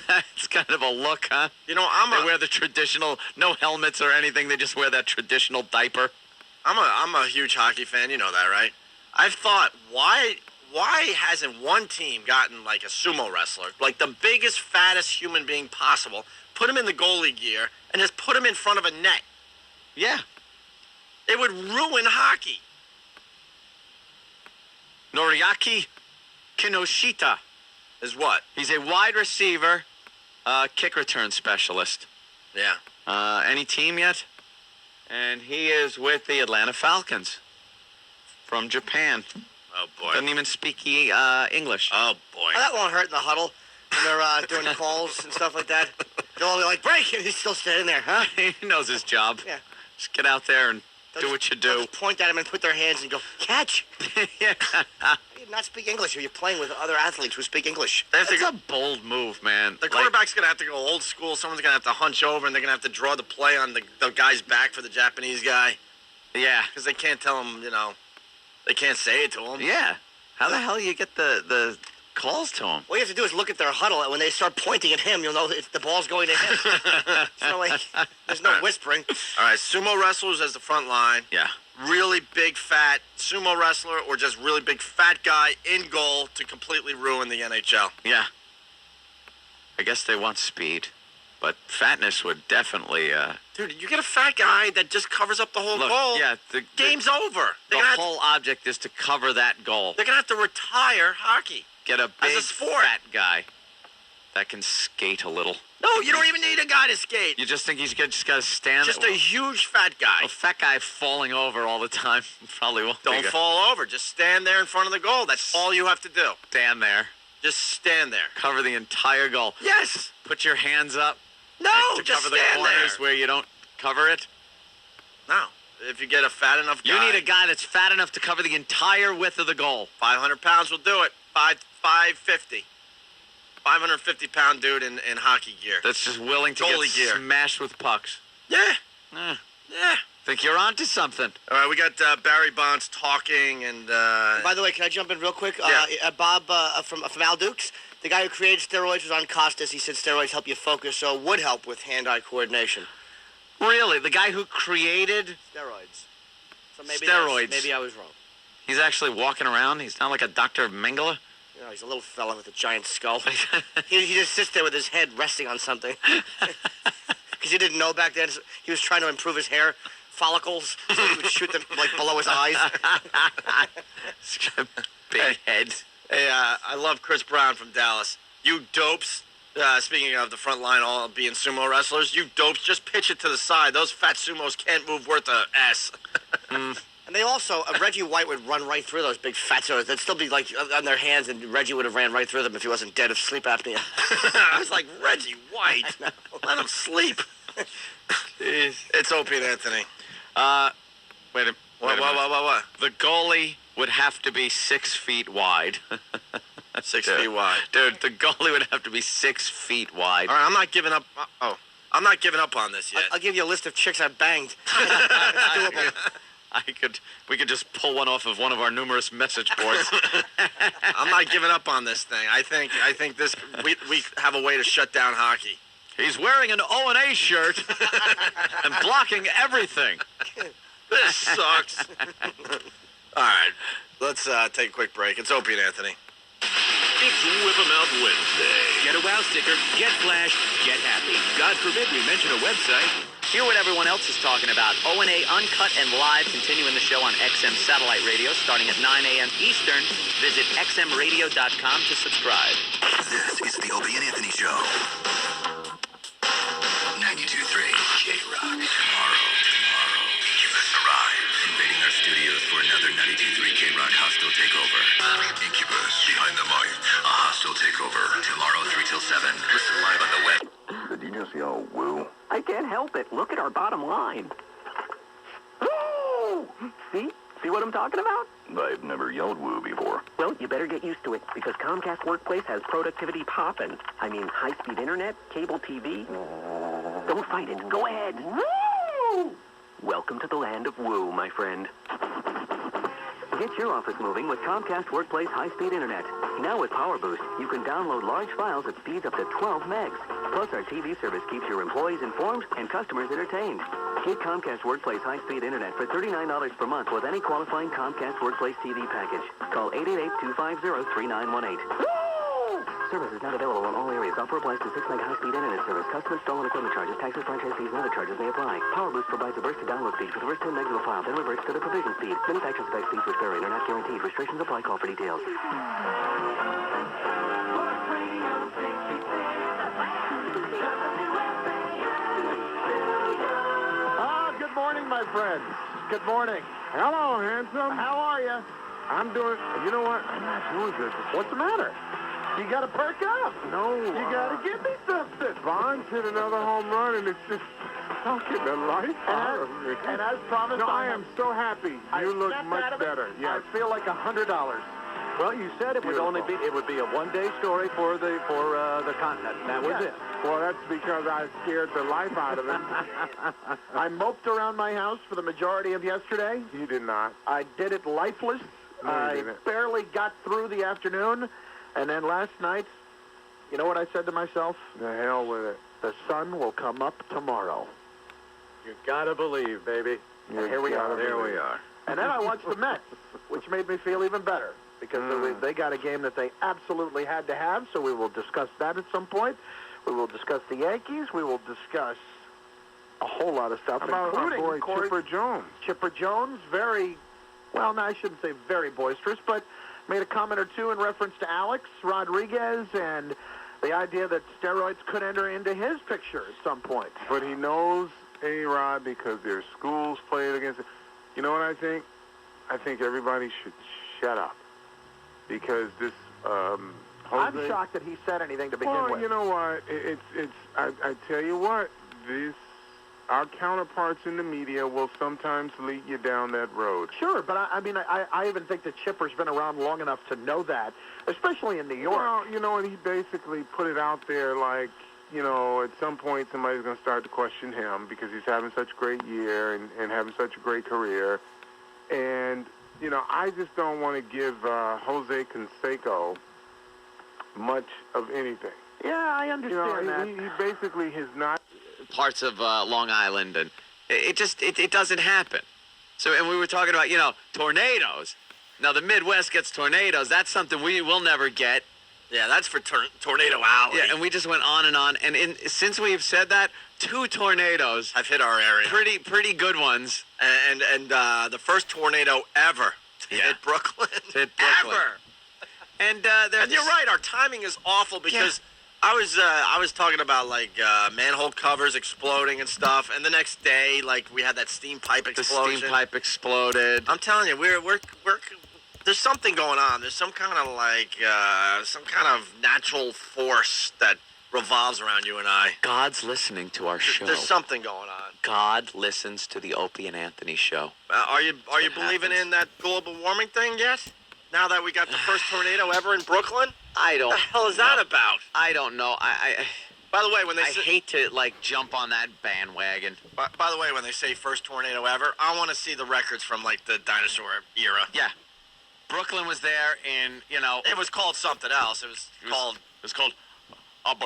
That's kind of a look, huh? You know, they wear the traditional, no helmets or anything. They just wear that traditional diaper. I'm a huge hockey fan. You know that, right? I've thought, why hasn't one team gotten like a sumo wrestler, like the biggest, fattest human being possible, put him in the goalie gear, and just put him in front of a net? Yeah. It would ruin hockey. Noriaki Kinoshita. Is what? He's a wide receiver, kick return specialist. Yeah. Any team yet? And he is with the Atlanta Falcons from Japan. Oh, boy. Doesn't even speak English. Oh, boy. Oh, that won't hurt in the huddle when they're doing calls and stuff like that. They'll all be like, break, and he's still standing there, huh? He knows his job. Yeah. Just get out there and do what you do. Just point at him and put their hands and go, catch. Yeah. You not speak English, or you're playing with other athletes who speak English. That's a bold move, man. The quarterback's going to have to go old school. Someone's going to have to hunch over, and they're going to have to draw the play on the guy's back for the Japanese guy. Yeah. Because they can't tell him, they can't say it to him. Yeah. How the hell you get the calls to him? All you have to do is look at their huddle, and when they start pointing at him, you'll know if the ball's going to him. So, there's no whispering. All right, sumo wrestlers as the front line. Yeah. Really big, fat sumo wrestler, or just really big, fat guy in goal to completely ruin the NHL. Yeah. I guess they want speed, but fatness would definitely... Dude, you get a fat guy that just covers up the whole goal. Yeah, game's over. The whole object is to cover that goal. They're going to have to retire hockey. Get a big, fat guy that can skate a little. No, you don't even need a guy to skate. You just think he's just got to stand there? Just a huge fat guy. A fat guy falling over all the time probably won't. Don't fall over. Just stand there in front of the goal. That's all you have to do. Stand there. Just stand there. Cover the entire goal. Yes. Put your hands up. No, to just cover the stand corners there. where you don't cover it. No. if you get a fat enough guy. You need a guy that's fat enough to cover the entire width of the goal. 500 pounds will do it. 550. 550-pound dude in hockey gear. That's just willing to Goalie get gear. smashed with pucks. Yeah. Yeah. Yeah. Think you're onto something. All right, we got Barry Bonds talking, and By the way, can I jump in real quick? Yeah. Bob from Al Dukes, the guy who created steroids was on Costas. He said steroids help you focus, so would help with hand-eye coordination. Really? The guy who created Steroids. So maybe steroids. Maybe I was wrong. He's actually walking around. He's not like a Dr. Mengele. You know, he's a little fella with a giant skull. he just sits there with his head resting on something. Because he didn't know back then. He was trying to improve his hair follicles, so he would shoot them like below his eyes. Big head. Hey, I love Chris Brown from Dallas. You dopes. Speaking of the front line all being sumo wrestlers, you dopes, just pitch it to the side. Those fat sumos can't move worth a S. And they also, Reggie White would run right through those big fatzos. They'd still be like on their hands, and Reggie would have ran right through them if he wasn't dead of sleep apnea. I was like, Reggie White? Let him sleep. It's Opie and Anthony. Wait a What? The goalie would have to be 6 feet wide. 6 feet wide. Dude, the goalie would have to be 6 feet wide. All right, I'm not giving up. I'm not giving up on this yet. I'll give you a list of chicks I've banged. We could just pull one off of one of our numerous message boards. I'm not giving up on this thing. I think this we have a way to shut down hockey. He's wearing an O&A shirt and blocking everything. This sucks. All right, let's take a quick break. It's Opie and Anthony. It's Whip 'em Out Wednesday. Get a wow sticker, get flash, get happy. God forbid we mention a website. Hear what everyone else is talking about. O&A Uncut and Live, continuing the show on XM Satellite Radio starting at 9 a.m. Eastern. Visit xmradio.com to subscribe. This is the Opie and Anthony Show. 92.3 K-Rock. Tomorrow, Incubus arrive, invading our studios for another 92.3 K-Rock hostile takeover. Incubus, behind the mic. A hostile takeover. Tomorrow, 3 till 7. Listen live on the web. Did you just yell woo? I can't help it. Look at our bottom line. Woo! See what I'm talking about? I've never yelled woo before. Well, you better get used to it, because Comcast Workplace has productivity poppin'. I mean, high-speed internet, cable TV. Don't fight it. Go ahead. Woo! Welcome to the land of woo, my friend. Get your office moving with Comcast Workplace high-speed internet. Now with Power Boost, you can download large files at speeds up to 12 megs. Plus, our TV service keeps your employees informed and customers entertained. Get Comcast Workplace high-speed internet for $39 per month with any qualifying Comcast Workplace TV package. Call 888-250-3918. Service is not available in all areas. Offer applies to 6 meg high-speed internet service. Custom stolen equipment charges, taxes, franchise fees, and other charges may apply. Power Boost provides a bursted download speed for the first 10 megs of a file, then reverts to the provision speed. Manufacturer's spec speeds which vary and are not guaranteed. Restrictions apply. Call for details. Good morning, my friends. Good morning. Hello, handsome. How are you? I'm doing. You know what? I'm not doing good. What's the matter? You got to perk up. No. You got to give me something. Bonds hit another home run, and it's just sucking the life out of me. And as promised, no, I am so happy. You look much better. Yes. I feel like $100. Well, you said it would only be a one-day story for the continent. That was it. Well, that's because I scared the life out of him. I moped around my house for the majority of yesterday. You did not. I did it lifeless. No, you I didn't. barely got through the afternoon. And then last night, you know what I said to myself? The hell with it. The sun will come up tomorrow. You gotta believe, baby. And here we are. There we are. And then I watched the Mets, which made me feel even better. Because they got a game that they absolutely had to have, so we will discuss that at some point. We will discuss the Yankees. We will discuss a whole lot of stuff, about including, our boy Chipper Jones. Chipper Jones, very, well, no, I shouldn't say very boisterous, but made a comment or two in reference to Alex Rodriguez and the idea that steroids could enter into his picture at some point. But he knows A-Rod because their schools played against it. You know what I think? I think everybody should shut up. Because this, I'm shocked that he said anything to begin with. Well, you know what? I tell you what, this, our counterparts in the media will sometimes lead you down that road. Sure, but I even think that Chipper's been around long enough to know that, especially in New York. Well, you know, and he basically put it out there like, you know, at some point somebody's going to start to question him because he's having such a great year and having such a great career. And, you know, I just don't want to give Jose Canseco much of anything. Yeah, I understand that. He basically has not... Parts of Long Island, and it doesn't happen. So, and we were talking about, you know, tornadoes. Now, the Midwest gets tornadoes. That's something we will never get. Yeah, that's for Tornado Alley. Yeah, and we just went on. And since we've said that, 2 tornadoes have hit our area. Pretty good ones. And the first tornado ever to hit Brooklyn. Ever. And you're right. Our timing is awful because I was talking about like manhole covers exploding and stuff, and the next day like we had that steam pipe explosion. The steam pipe exploded. I'm telling you, we're there's something going on. There's some kind of like some kind of natural force that revolves around you and I. God's listening to our show. There's something going on. God listens to the Opie and Anthony show. Are you believing in that global warming thing yet? Now that we got the first tornado ever in Brooklyn? I don't. What the hell is that about? I don't know. By the way, when they I hate to like jump on that bandwagon. By the way, when they say first tornado ever, I want to see the records from like the dinosaur era. Yeah. Brooklyn was there in, you know... It was called something else. It was called... I'm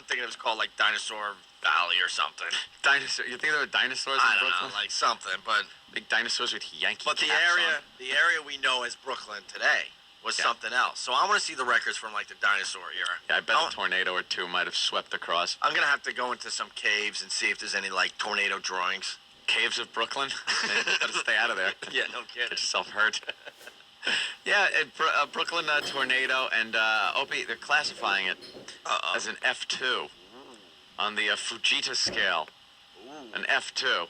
thinking it was called, like, Dinosaur Valley or something. Dinosaur... You think there were dinosaurs in Brooklyn? I don't know, like something, but... Big dinosaurs with Yankee But the caps area we know as Brooklyn today was something else. So I want to see the records from, like, the dinosaur era. Yeah, I bet a tornado or 2 might have swept across. I'm going to have to go into some caves and see if there's any, like, tornado drawings. Caves of Brooklyn? Gotta stay out of there. Yeah, no kidding. Get yourself hurt. Yeah, Brooklyn tornado, and Opie, they're classifying it as an F2 on the Fujita scale. An F2.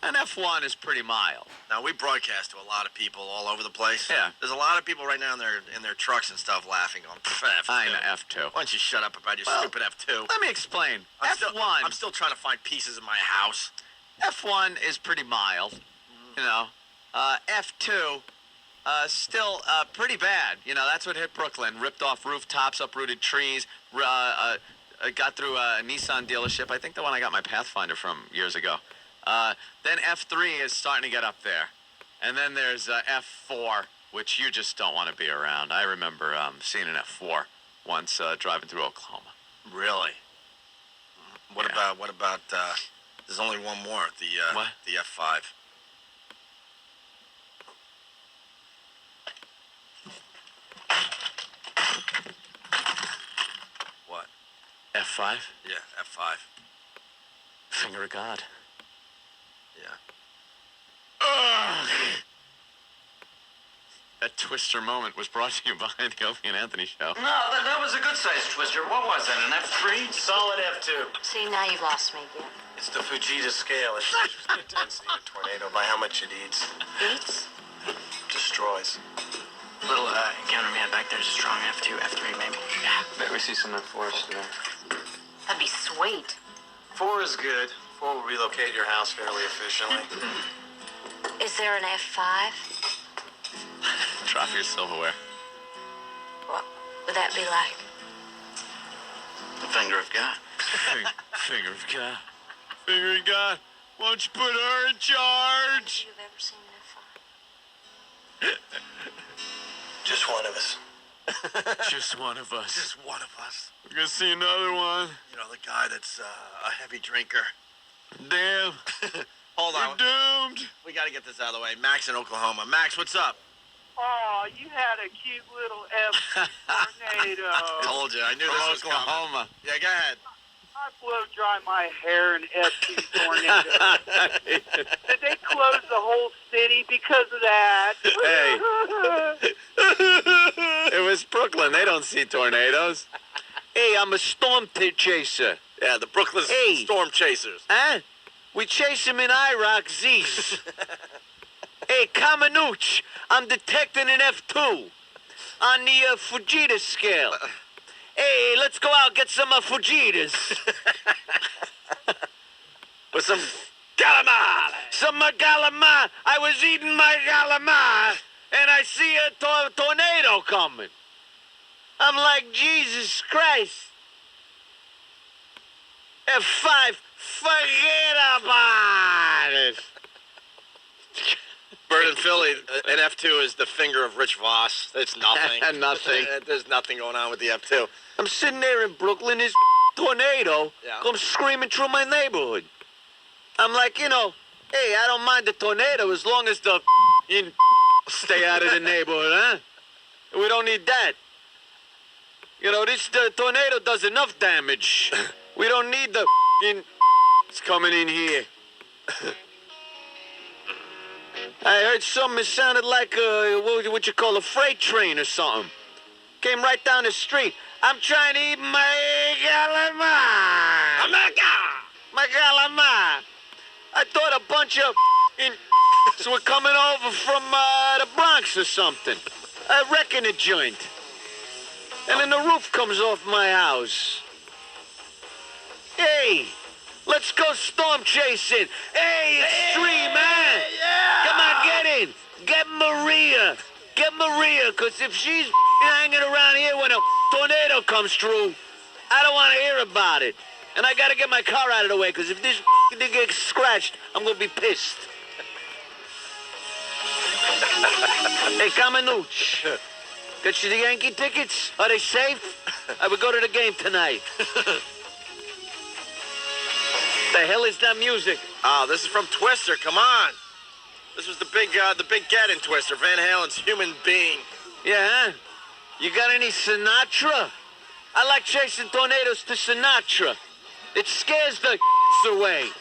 An F1 is pretty mild. Now, we broadcast to a lot of people all over the place. Yeah. There's a lot of people right now in their trucks and stuff laughing on F2. I know, F2. Why don't you shut up about your stupid F2? Let me explain. I'm still trying to find pieces in my house. F1 is pretty mild, you know. F2, still pretty bad. You know, that's what hit Brooklyn. Ripped off rooftops, uprooted trees, got through a Nissan dealership. I think the one I got my Pathfinder from years ago. Then F3 is starting to get up there. And then there's F4, which you just don't want to be around. I remember seeing an F4 once driving through Oklahoma. Really? What about there's only one more, the F5. What? F5? Yeah, F5. Finger of God. Yeah. That twister moment was brought to you by the Opie and Anthony show. No, that was a good-sized twister. What was that, an F3? Solid F2. See, now you've lost me again. It's the Fujita scale. It measures the intensity of a tornado by how much it eats. Eats? Destroys. Little encounter we had back there's a strong F2, F3 maybe. Yeah, bet we see some F4s today. That'd be sweet. 4 is good. 4 will relocate your house fairly efficiently. Is there an F5? Drop your silverware. What would that be like? The finger of God. Finger of God. Finger of God. Why don't you put her in charge? Have you ever seen an F5? Just one of us. Just one of us. Just one of us. We're gonna see another one. You know, the guy that's a heavy drinker. Damn. Hold on. We're doomed. We got to get this out of the way. Max in Oklahoma. Max, what's up? Oh, you had a cute little F tornado. I told you. I knew this was Oklahoma. Coming. Yeah, go ahead. I blow dry my hair in F2 tornado. Did they close the whole city because of that? Hey. It was Brooklyn. They don't see tornadoes. Hey, I'm a storm chaser. Yeah, the Brooklyn Storm Chasers. Huh? We chase him in Iraq, Zeus. Hey, Kamenuch, I'm detecting an F2 on the Fujita scale. Hey, let's go out and get some Fujitas. with some calamari. Some calamari. I was eating my calamari, and I see a tornado coming. I'm like, Jesus Christ. F5, forget about it. Bird and Philly, an F2 is the finger of Rich Voss. It's nothing. Nothing. There's nothing going on with the F2. I'm sitting there in Brooklyn, this tornado comes screaming through my neighborhood. I'm like, hey, I don't mind the tornado as long as the stay out of the neighborhood, huh? We don't need that. The tornado does enough damage. We don't need the it's coming in here. I heard something. It sounded like what you call a freight train or something. Came right down the street. I'm trying to eat my calamari. My calamari. I thought a bunch of were coming over from the Bronx or something. A wrecking a joint. And then the roof comes off my house. Hey, let's go storm chasing. Hey, it's 3, man. Yeah. Come on, get in. Get Maria. Get Maria, because if she's hanging around here when a tornado comes through, I don't want to hear about it. And I got to get my car out of the way, because if this thing gets scratched, I'm going to be pissed. Hey, Kamenuch. Got you the Yankee tickets? Are they safe? I would go to the game tonight. The hell is that music? Oh, this is from Twister. Come on. This was the big get in Twister. Van Halen's Human Being. Yeah, huh? You got any Sinatra? I like chasing tornadoes to Sinatra. It scares the away.